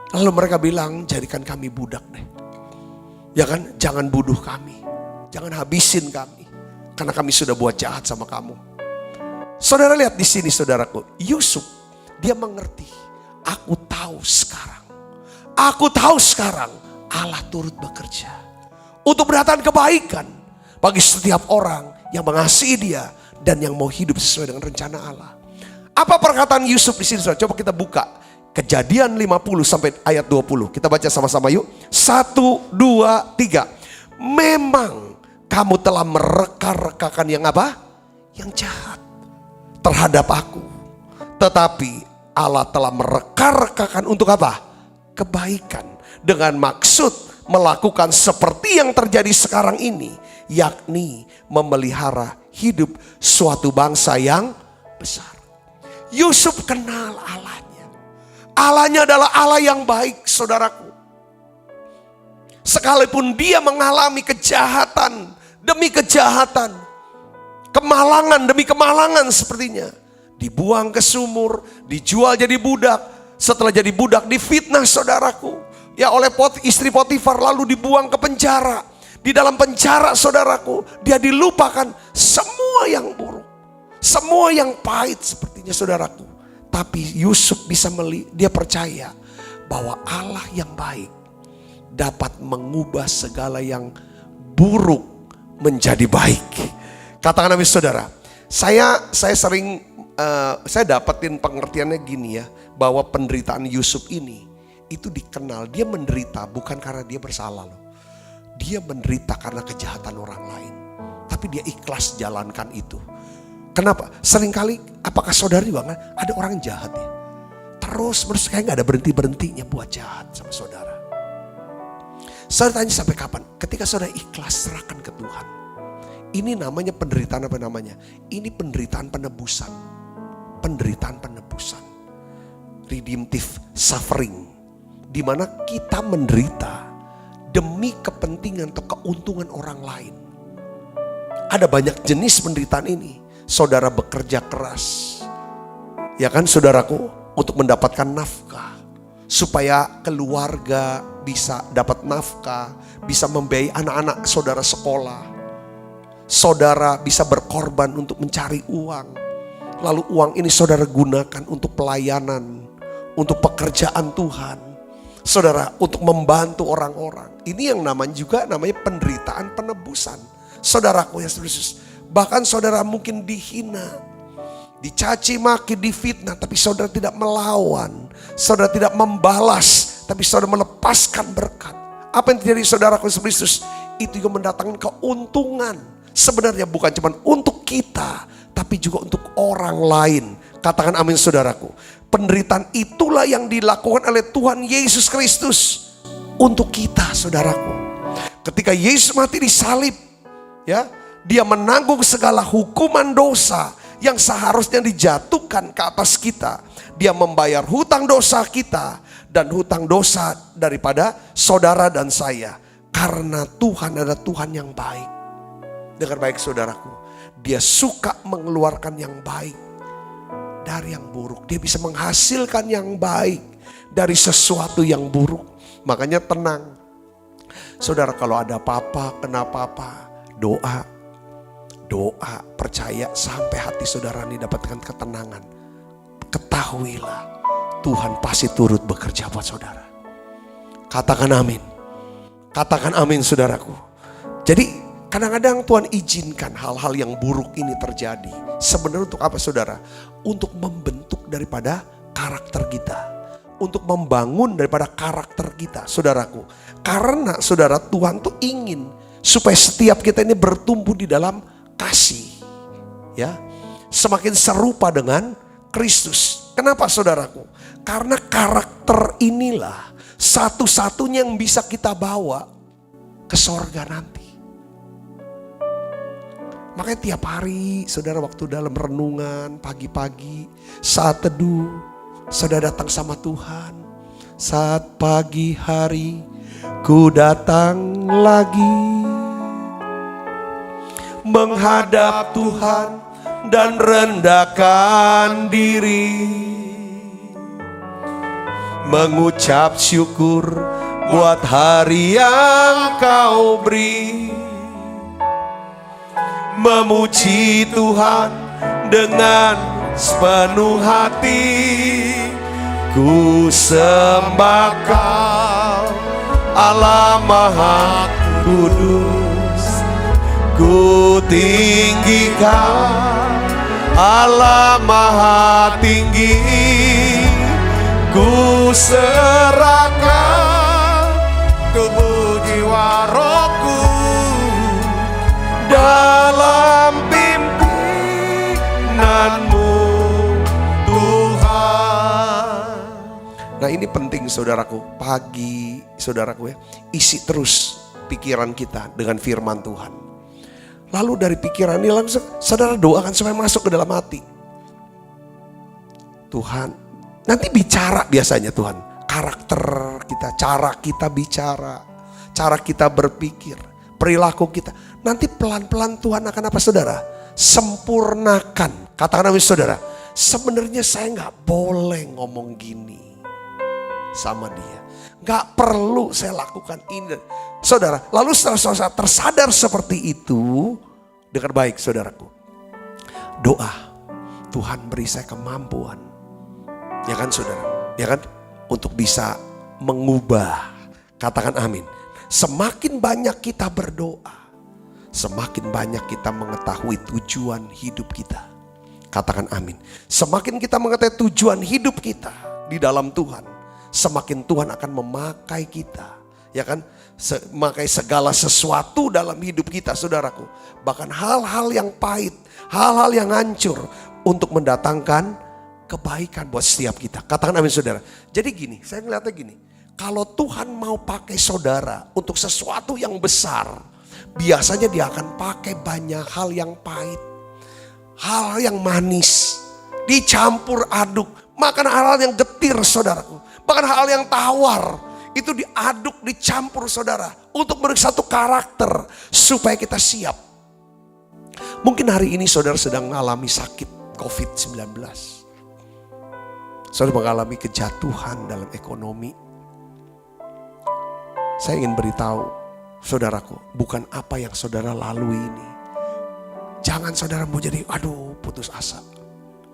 [SPEAKER 2] Lalu mereka bilang, jadikan kami budak deh. Ya kan, jangan bunuh kami, jangan habisin kami, karena kami sudah buat jahat sama kamu. Saudara lihat di sini, saudaraku, Yusuf, dia mengerti. Aku tahu sekarang Allah turut bekerja untuk mendatangkan kebaikan bagi setiap orang yang mengasihi Dia dan yang mau hidup sesuai dengan rencana Allah. Apa perkataan Yusuf di sini, saudara? Coba kita buka Kejadian 50 sampai ayat 20. Kita baca sama-sama yuk. 1, 2, 3. Memang kamu telah mereka-rekakan yang apa? Yang jahat terhadap aku. Tetapi Allah telah mereka-rekakan untuk apa? Kebaikan. Dengan maksud melakukan seperti yang terjadi sekarang ini, yakni memelihara hidup suatu bangsa yang besar. Yusuf kenal Allahnya. Allahnya adalah Allah yang baik, saudaraku. Sekalipun dia mengalami kejahatan demi kejahatan, kemalangan demi kemalangan sepertinya, dibuang ke sumur, dijual jadi budak. Setelah jadi budak difitnah, saudaraku, ya, oleh istri Potifar, lalu dibuang ke penjara. Di dalam penjara, saudaraku, dia dilupakan semua yang buruk, semua yang pahit sepertinya, saudaraku. Tapi Yusuf bisa dia percaya bahwa Allah yang baik dapat mengubah segala yang buruk menjadi baik. Katakan amin, saudara. Saya sering saya dapetin pengertiannya gini ya, bahwa penderitaan Yusuf ini itu dikenal, dia menderita bukan karena dia bersalah loh. Dia menderita karena kejahatan orang lain, tapi dia ikhlas jalankan itu. Kenapa? Seringkali apakah saudara juga kan ada orang yang jahat ya? Terus kayak gak ada berhenti-berhentinya buat jahat sama saudara. Saudara tanya sampai kapan? Ketika saudara ikhlas serahkan ke Tuhan. Ini namanya penderitaan apa namanya? Ini penderitaan penebusan. Penderitaan penebusan. Redemptive suffering. Dimana kita menderita demi kepentingan atau keuntungan orang lain. Ada banyak jenis penderitaan ini. Saudara bekerja keras. Ya kan saudaraku? Untuk mendapatkan nafkah. Supaya keluarga bisa dapat nafkah. Bisa membiayai anak-anak saudara sekolah. Saudara bisa berkorban untuk mencari uang. Lalu uang ini saudara gunakan untuk pelayanan. Untuk pekerjaan Tuhan. Saudara, untuk membantu orang-orang. Ini yang namanya penderitaan penebusan. Saudaraku yang serius. Bahkan saudara mungkin dihina. Dicaci maki, difitnah. Tapi saudara tidak melawan. Saudara tidak membalas. Tapi saudara melepaskan berkat. Apa yang terjadi saudaraku yang serius? Itu juga mendatangkan keuntungan. Sebenarnya bukan cuma untuk kita, tapi juga untuk orang lain. Katakan amin saudaraku. Penderitaan itulah yang dilakukan oleh Tuhan Yesus Kristus untuk kita saudaraku. Ketika Yesus mati di salib, ya, dia menanggung segala hukuman dosa yang seharusnya dijatuhkan ke atas kita. Dia membayar hutang dosa kita dan hutang dosa daripada saudara dan saya. Karena Tuhan adalah Tuhan yang baik. Dengar baik saudaraku, dia suka mengeluarkan yang baik dari yang buruk. Dia bisa menghasilkan yang baik dari sesuatu yang buruk. Makanya tenang. Saudara, kalau ada apa-apa, kena apa-apa, doa, percaya sampai hati saudara ini dapatkan ketenangan. Ketahuilah Tuhan pasti turut bekerja buat saudara. Katakan amin. Katakan amin saudaraku. Jadi kadang-kadang Tuhan izinkan hal-hal yang buruk ini terjadi. Sebenarnya untuk apa saudara? Untuk membentuk daripada karakter kita. Untuk membangun daripada karakter kita saudaraku. Karena saudara, Tuhan tuh ingin supaya setiap kita ini bertumbuh di dalam kasih. Ya, semakin serupa dengan Kristus. Kenapa saudaraku? Karena karakter inilah satu-satunya yang bisa kita bawa ke sorga nanti. Makanya tiap hari saudara waktu dalam renungan pagi-pagi saat teduh saudara datang sama Tuhan. Saat pagi hari ku datang lagi menghadap Tuhan dan rendahkan diri. Mengucap syukur buat hari yang kau beri. Memuji Tuhan dengan sepenuh hati. Ku sembah Kau Allah Maha Kudus. Ku tinggikan Allah Maha Tinggi. Ku serahkan tubuh jiwa rohku dalam pimpinanmu Tuhan. Nah ini penting saudaraku, pagi saudaraku ya, isi terus pikiran kita dengan firman Tuhan. Lalu dari pikiran ini langsung saudara doakan supaya masuk ke dalam hati. Tuhan, nanti bicara biasanya Tuhan, karakter kita, cara kita bicara, cara kita berpikir, perilaku kita. Nanti pelan-pelan Tuhan akan apa saudara? Sempurnakan. Katakan amin saudara. Sebenarnya saya gak boleh ngomong gini sama dia. Gak perlu saya lakukan ini. Saudara, lalu setelah saudara tersadar seperti itu, dengar baik saudaraku. Doa, Tuhan beri saya kemampuan. Ya kan saudara? Ya kan? Untuk bisa mengubah. Katakan amin. Semakin banyak kita berdoa, semakin banyak kita mengetahui tujuan hidup kita. Katakan amin. Semakin kita mengetahui tujuan hidup kita di dalam Tuhan, semakin Tuhan akan memakai kita. Ya kan? Memakai segala sesuatu dalam hidup kita saudaraku. Bahkan hal-hal yang pahit, hal-hal yang hancur untuk mendatangkan kebaikan buat setiap kita. Katakan amin saudara. Jadi gini, saya ngeliatnya gini. Kalau Tuhan mau pakai saudara untuk sesuatu yang besar, biasanya dia akan pakai banyak hal yang pahit. Hal yang manis, dicampur aduk. Makan hal-hal yang getir saudaraku. Bahkan hal yang tawar, itu diaduk, dicampur saudara. Untuk memberi satu karakter supaya kita siap. Mungkin hari ini saudara sedang mengalami sakit COVID-19. Saudara mengalami kejatuhan dalam ekonomi. Saya ingin beritahu saudaraku, bukan apa yang saudara lalui ini. Jangan saudara mau jadi putus asa.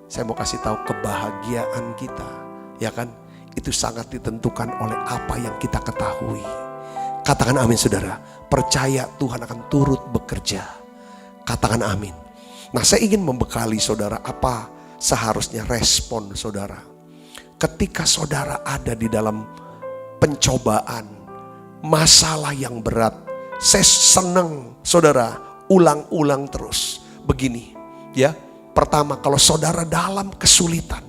[SPEAKER 2] Saya mau kasih tahu kebahagiaan kita, ya kan? Itu sangat ditentukan oleh apa yang kita ketahui. Katakan amin saudara. Percaya Tuhan akan turut bekerja. Katakan amin. Nah, saya ingin membekali saudara apa seharusnya respon saudara. Ketika saudara ada di dalam pencobaan, masalah yang berat. Saya senang saudara ulang-ulang terus. Begini ya. Pertama, kalau saudara dalam kesulitan,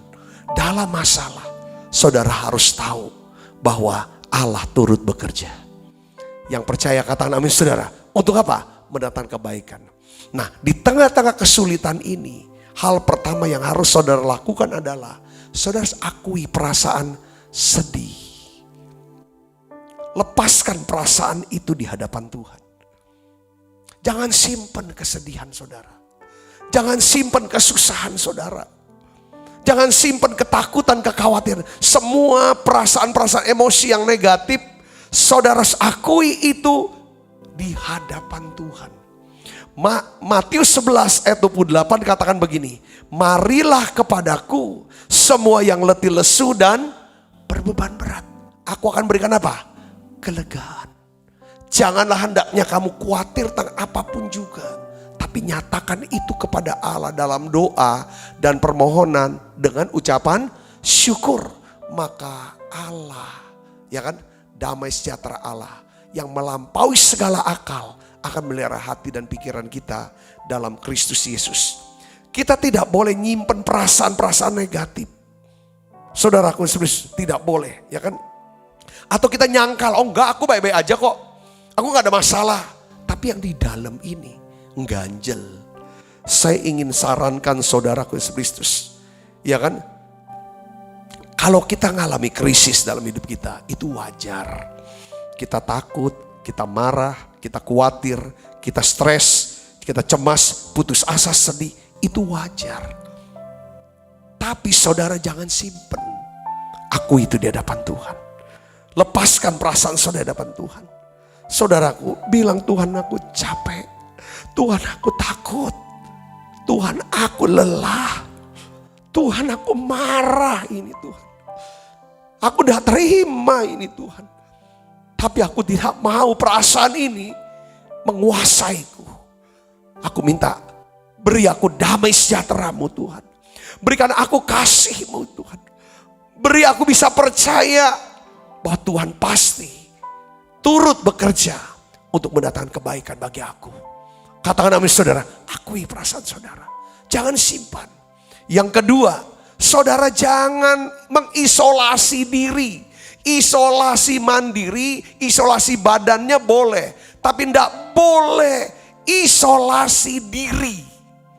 [SPEAKER 2] dalam masalah, saudara harus tahu bahwa Allah turut bekerja. Yang percaya katakan amin saudara. Untuk apa? Mendatangkan kebaikan. Nah, di tengah-tengah kesulitan ini, hal pertama yang harus saudara lakukan adalah saudara akui perasaan sedih. Lepaskan perasaan itu di hadapan Tuhan. Jangan simpan kesedihan saudara. Jangan simpan kesusahan saudara. Jangan simpan ketakutan, kekhawatiran. Semua perasaan-perasaan emosi yang negatif, saudara akui itu di hadapan Tuhan. Matius 11 ayat 28 katakan begini. Marilah kepadaku semua yang letih lesu dan berbeban berat. Aku akan berikan apa? Kelegaan. Janganlah hendaknya kamu khawatir tentang apapun juga. Tapi nyatakan itu kepada Allah dalam doa dan permohonan dengan ucapan syukur. Maka Allah, ya kan, damai sejahtera Allah yang melampaui segala akal akan melihara hati dan pikiran kita dalam Kristus Yesus. Kita tidak boleh nyimpen perasaan-perasaan negatif. Saudaraku tidak boleh, ya kan? Atau kita nyangkal, oh enggak, aku baik-baik aja kok. Aku enggak ada masalah. Tapi yang di dalam ini ganjel. Saya ingin sarankan saudaraku Yesus Kristus, ya kan? Kalau kita ngalami krisis dalam hidup kita, itu wajar. Kita takut, kita marah, kita khawatir, kita stres, kita cemas, putus asa, sedih. Itu wajar. Tapi saudara jangan simpen. Aku itu di hadapan Tuhan. Lepaskan perasaan saudara di hadapan Tuhan. Saudaraku bilang, Tuhan aku capek. Tuhan aku takut. Tuhan aku lelah. Tuhan aku marah ini Tuhan. Aku tidak terima ini Tuhan. Tapi aku tidak mau perasaan ini menguasaiku. Aku minta beri aku damai sejahtera-Mu Tuhan. Berikan aku kasih-Mu Tuhan. Beri aku bisa percaya bahwa Tuhan pasti turut bekerja untuk mendatangkan kebaikan bagi aku. Katakan amin saudara, akui perasaan saudara. Jangan simpan. Yang kedua, saudara jangan mengisolasi diri. Isolasi mandiri, isolasi badannya boleh. Tapi tidak boleh isolasi diri.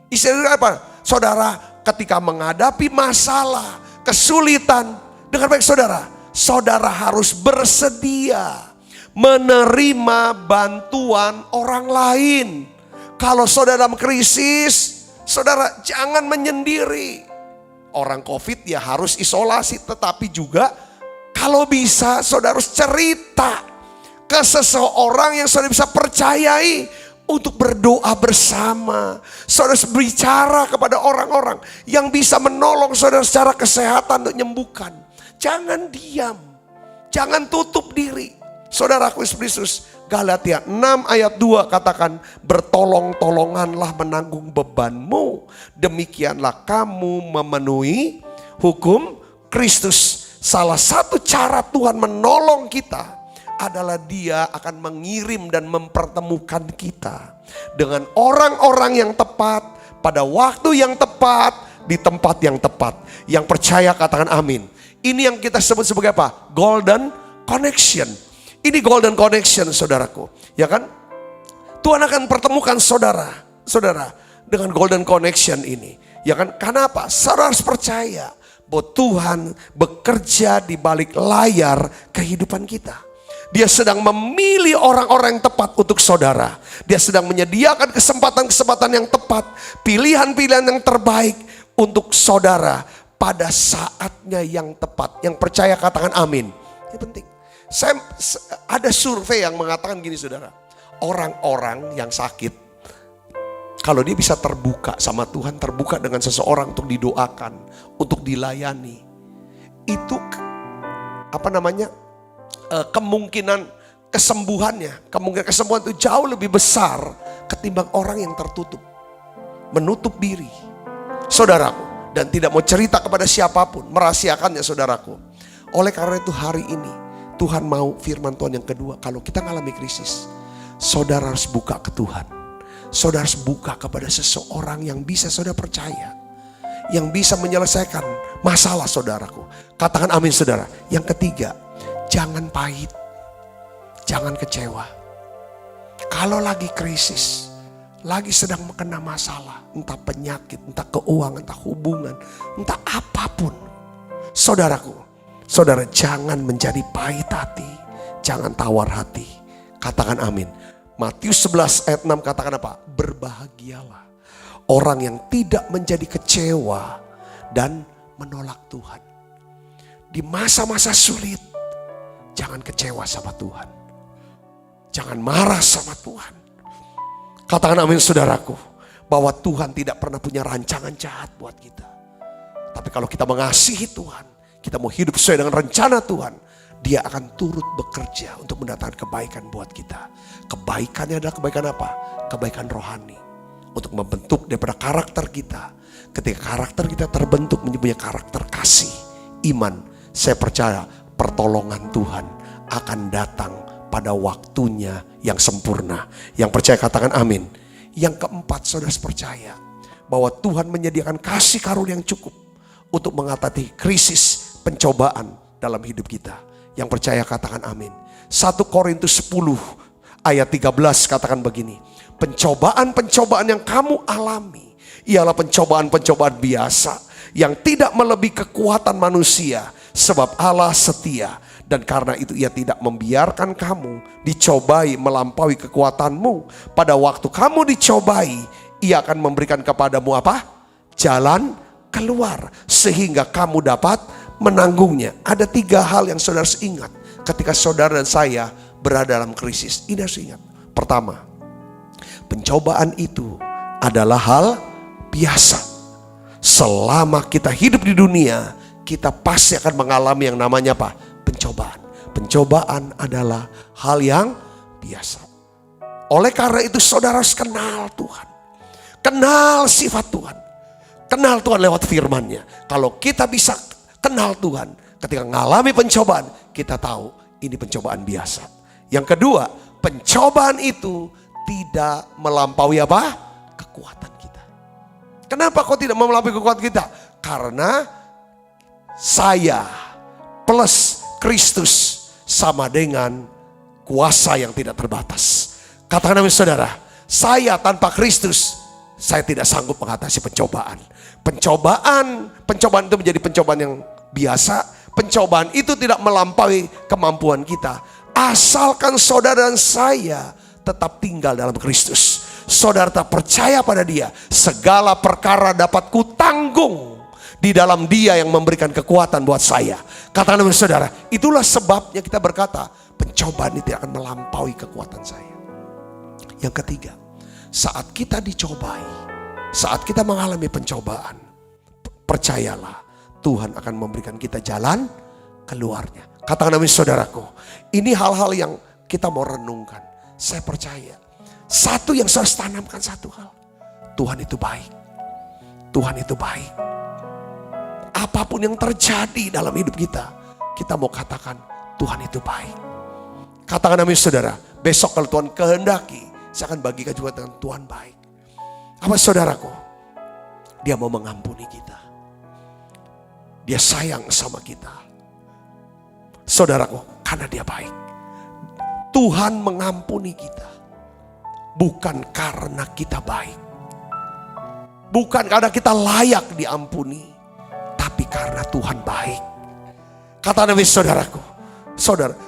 [SPEAKER 2] Isolasi apa? Saudara ketika menghadapi masalah, kesulitan, dengar baik saudara. Saudara harus bersedia menerima bantuan orang lain. Kalau saudara dalam krisis, saudara jangan menyendiri. Orang COVID ya harus isolasi, tetapi juga kalau bisa saudara harus cerita ke seseorang yang saudara bisa percayai untuk berdoa bersama. Saudara harus bicara kepada orang-orang yang bisa menolong saudara secara kesehatan untuk menyembuhkan. Jangan diam, jangan tutup diri. Saudaraku Yesus Kristus, Galatia 6 ayat 2 katakan, bertolong-tolonganlah menanggung bebanmu, demikianlah kamu memenuhi hukum Kristus. Salah satu cara Tuhan menolong kita adalah Dia akan mengirim dan mempertemukan kita dengan orang-orang yang tepat, pada waktu yang tepat, di tempat yang tepat. Yang percaya katakan amin. Ini yang kita sebut sebagai apa? Golden connection. Ini golden connection, saudaraku. Ya kan? Tuhan akan pertemukan saudara dengan golden connection ini. Ya kan? Karena apa? Saudara harus percaya bahwa Tuhan bekerja di balik layar kehidupan kita. Dia sedang memilih orang-orang yang tepat untuk saudara. Dia sedang menyediakan kesempatan-kesempatan yang tepat, pilihan-pilihan yang terbaik untuk saudara pada saatnya yang tepat. Yang percaya katakan amin. Ini penting. Ada survei yang mengatakan gini, saudara. Orang-orang yang sakit, kalau dia bisa terbuka sama Tuhan, terbuka dengan seseorang untuk didoakan, untuk dilayani, itu kemungkinan kesembuhannya, kemungkinan kesembuhan itu jauh lebih besar ketimbang orang yang tertutup, menutup diri, saudaraku, dan tidak mau cerita kepada siapapun, merahasiakannya, saudaraku. Oleh karena itu hari ini Tuhan mau firman Tuhan yang kedua, kalau kita mengalami krisis, saudara harus buka ke Tuhan. Saudara harus buka kepada seseorang yang bisa saudara percaya, yang bisa menyelesaikan masalah saudaraku. Katakan amin, saudara. Yang ketiga, jangan pahit, jangan kecewa. Kalau lagi krisis, lagi sedang kena masalah, entah penyakit, entah keuangan, entah hubungan, entah apapun, saudaraku, saudara jangan menjadi pahit hati, jangan tawar hati. Katakan amin. Matius 11 ayat 6 katakan apa? Berbahagialah orang yang tidak menjadi kecewa dan menolak Tuhan. Di masa-masa sulit, jangan kecewa sama Tuhan. Jangan marah sama Tuhan. Katakan amin, saudaraku, bahwa Tuhan tidak pernah punya rancangan jahat buat kita. Tapi kalau kita mengasihi Tuhan, kita mau hidup sesuai dengan rencana Tuhan, Dia akan turut bekerja untuk mendatangkan kebaikan buat kita. Kebaikannya adalah kebaikan apa? Kebaikan rohani. Untuk membentuk daripada karakter kita. Ketika karakter kita terbentuk menjadi karakter kasih, iman, saya percaya pertolongan Tuhan akan datang pada waktunya yang sempurna. Yang percaya katakan amin. Yang keempat, saudara percaya bahwa Tuhan menyediakan kasih karunia yang cukup untuk mengatasi krisis pencobaan dalam hidup kita. Yang percaya katakan amin. 1 Korintus 10 ayat 13 katakan begini. Pencobaan-pencobaan yang kamu alami ialah pencobaan-pencobaan biasa yang tidak melebihi kekuatan manusia, sebab Allah setia, dan karena itu Ia tidak membiarkan kamu dicobai melampaui kekuatanmu. Pada waktu kamu dicobai, Ia akan memberikan kepadamu apa? Jalan keluar, sehingga kamu dapat menanggungnya. Ada 3 hal yang saudara harus ingat ketika saudara dan saya berada dalam krisis. Ini harus ingat. Pertama, pencobaan itu adalah hal biasa. Selama kita hidup di dunia, kita pasti akan mengalami yang namanya apa? Pencobaan. Pencobaan adalah hal yang biasa. Oleh karena itu saudara harus kenal Tuhan. Kenal sifat Tuhan. Kenal Tuhan lewat firman-Nya. Kalau kita bisa kenal Tuhan, ketika mengalami pencobaan, kita tahu ini pencobaan biasa. Yang kedua, pencobaan itu tidak melampaui apa? Kekuatan kita. Kenapa kok tidak melampaui kekuatan kita? Karena saya plus Kristus sama dengan kuasa yang tidak terbatas. Katakan amin, saudara. Saya tanpa Kristus, saya tidak sanggup mengatasi pencobaan. Pencobaan itu menjadi pencobaan yang biasa. Pencobaan itu tidak melampaui kemampuan kita. Asalkan saudara dan saya tetap tinggal dalam Kristus. Saudara tak percaya pada Dia, segala perkara dapat kutanggung di dalam Dia yang memberikan kekuatan buat saya. Katakan amin, saudara. Itulah sebabnya kita berkata, pencobaan itu akan melampaui kekuatan saya. Yang ketiga, saat kita dicobai, saat kita mengalami pencobaan, percayalah, Tuhan akan memberikan kita jalan keluarnya. Katakan amin, saudaraku. Ini hal-hal yang kita mau renungkan. Saya percaya, satu yang saya harus tanamkan satu hal. Tuhan itu baik. Tuhan itu baik. Apapun yang terjadi dalam hidup kita, kita mau katakan Tuhan itu baik. Katakan amin saudara. Besok kalau Tuhan kehendaki, saya akan bagikan juga dengan Tuhan baik. Apa saudaraku? Dia mau mengampuni kita. Dia sayang sama kita. Saudaraku, karena dia baik. Tuhan mengampuni kita. Bukan karena kita baik. Bukan karena kita layak diampuni. Tapi karena Tuhan baik. Kata Nabi saudaraku.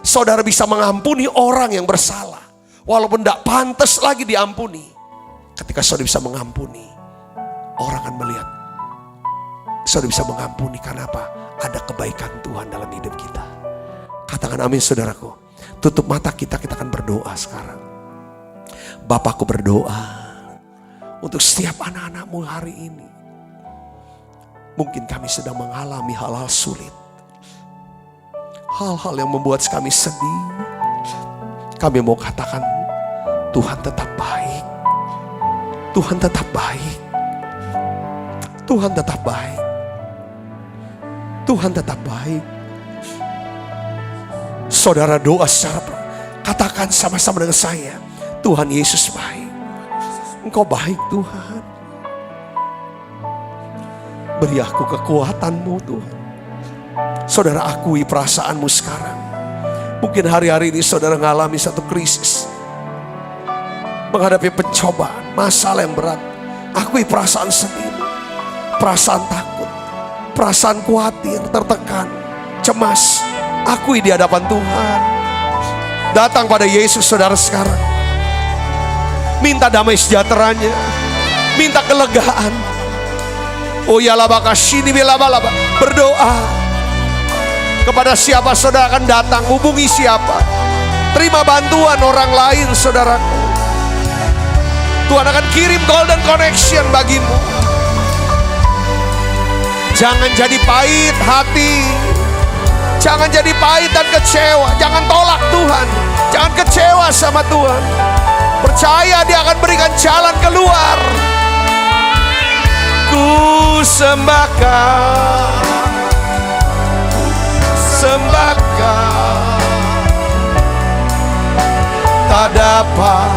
[SPEAKER 2] Saudara bisa mengampuni orang yang bersalah. Walaupun tidak pantas lagi diampuni. Ketika saudara bisa mengampuni, orang akan melihat. Saudara bisa mengampuni karena apa? Ada kebaikan Tuhan dalam hidup kita. Katakan amin saudaraku. Tutup mata kita akan berdoa sekarang. Bapakku berdoa untuk setiap anak-anakmu hari ini. Mungkin kami sedang mengalami hal-hal sulit. Hal-hal yang membuat kami sedih. Kami mau katakan, Tuhan tetap baik. Tuhan tetap baik. Tuhan tetap baik. Tuhan tetap baik. Saudara doa secara katakan sama-sama dengan saya. Tuhan Yesus baik. Engkau baik Tuhan. Beri aku kekuatan-Mu Tuhan. Saudara akui perasaanmu sekarang. Mungkin hari-hari ini saudara mengalami satu krisis. Menghadapi pencobaan, masalah yang berat. Akui perasaan sedih, perasaan takut, perasaan khawatir, tertekan, cemas. Akui di hadapan Tuhan. Datang pada Yesus saudara sekarang. Minta damai sejahteranya. Minta kelegaan. Oh ya laba kasini bilaba-laba. Berdoa. Kepada siapa saudara akan datang. Hubungi siapa. Terima bantuan orang lain saudaraku. Tuhan akan kirim golden connection bagimu. Jangan jadi pahit hati. Jangan jadi pahit dan kecewa. Jangan tolak Tuhan. Jangan kecewa sama Tuhan. Percaya Dia akan berikan jalan keluar. Ku sembahkan, tak dapat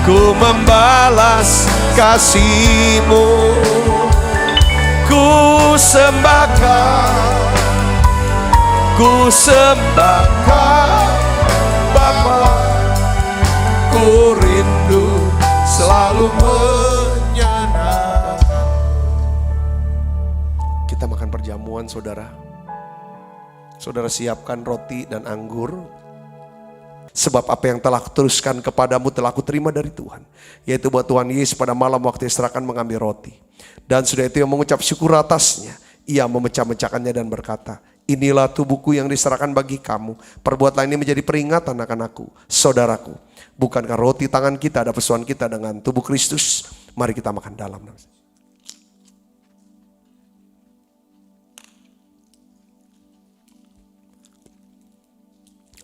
[SPEAKER 2] ku membalas kasih-Mu. Ku sembahkan Bapa, ku rindu selalu menyenangkan. Kita makan perjamuan saudara. Saudara siapkan roti dan anggur. Sebab apa yang telah kuteruskan kepadamu telah kuterima dari Tuhan. Yaitu buat Tuhan Yesus pada malam waktu diserahkan mengambil roti. Dan sudah itu yang mengucap syukur atasnya. Ia memecah-mecahkannya dan berkata, inilah tubuhku yang diserahkan bagi kamu. Perbuatlah ini menjadi peringatan akan aku, saudaraku. Bukankah roti tangan kita ada persoalan kita dengan tubuh Kristus? Mari kita makan dalam.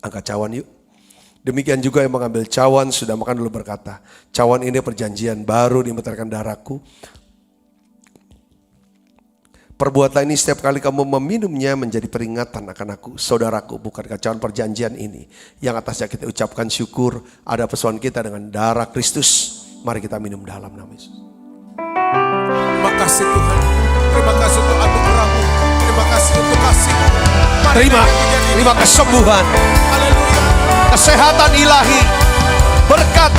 [SPEAKER 2] Angkat cawan yuk. Demikian juga yang mengambil cawan sudah makan dulu berkata, cawan ini perjanjian baru dimeterkan darahku. Perbuatlah ini setiap kali kamu meminumnya menjadi peringatan akan aku, saudaraku. Bukankah cawan perjanjian ini yang atasnya kita ucapkan syukur, ada persoalan kita dengan darah Kristus. Mari kita minum dalam nama Yesus.
[SPEAKER 3] Terima kasih Tuhan. Terima kasih untuk anugerah-Mu. Terima kasih untuk kasih-Mu.
[SPEAKER 2] Terima kesembuhan.
[SPEAKER 3] Haleluya.
[SPEAKER 2] Kesehatan ilahi. Berkat.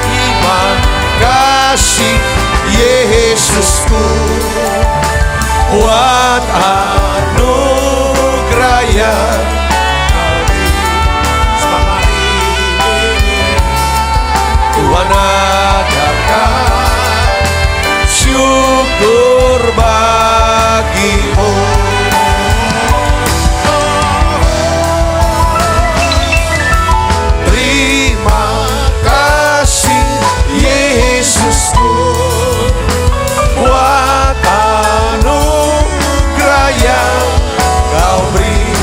[SPEAKER 3] Terima kasih Yesusku. Buat anugerah yang Kau selama ini Tuhan adakan syukur bagi-Mu. Terima kasih Yesusku. Buat anugerah yang Kau beri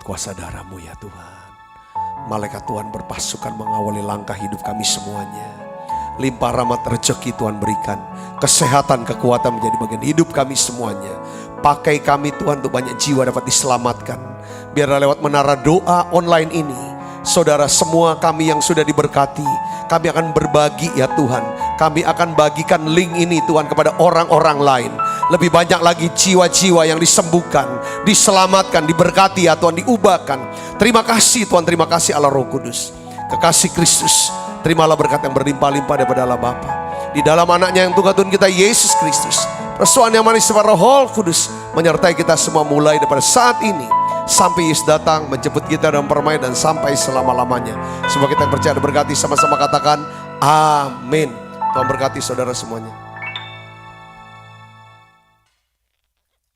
[SPEAKER 2] kuasa darah-Mu ya Tuhan. Malaikat Tuhan berpasukan mengawali langkah hidup kami semuanya. Limpah rahmat rezeki Tuhan berikan. Kesehatan, kekuatan menjadi bagian hidup kami semuanya. Pakai kami Tuhan untuk banyak jiwa dapat diselamatkan. Biarlah lewat menara doa online ini, saudara semua kami yang sudah diberkati, kami akan berbagi ya Tuhan. Kami akan bagikan link ini Tuhan kepada orang-orang lain. Lebih banyak lagi jiwa-jiwa yang disembuhkan, diselamatkan, diberkati ya Tuhan, diubahkan. Terima kasih Tuhan, terima kasih Allah Roh Kudus. Kekasih Kristus, terimalah berkat yang berlimpah-limpah daripada Allah Bapa. Di dalam anaknya yang Tuhan Tuhan kita Yesus Kristus. Persoalan yang manis daripada Roh Kudus menyertai kita semua mulai daripada saat ini sampai Yesus datang menjemput kita dalam permainan dan sampai selama-lamanya. Semua kita yang percaya dan berkati sama-sama katakan amin. Tuhan berkati saudara semuanya.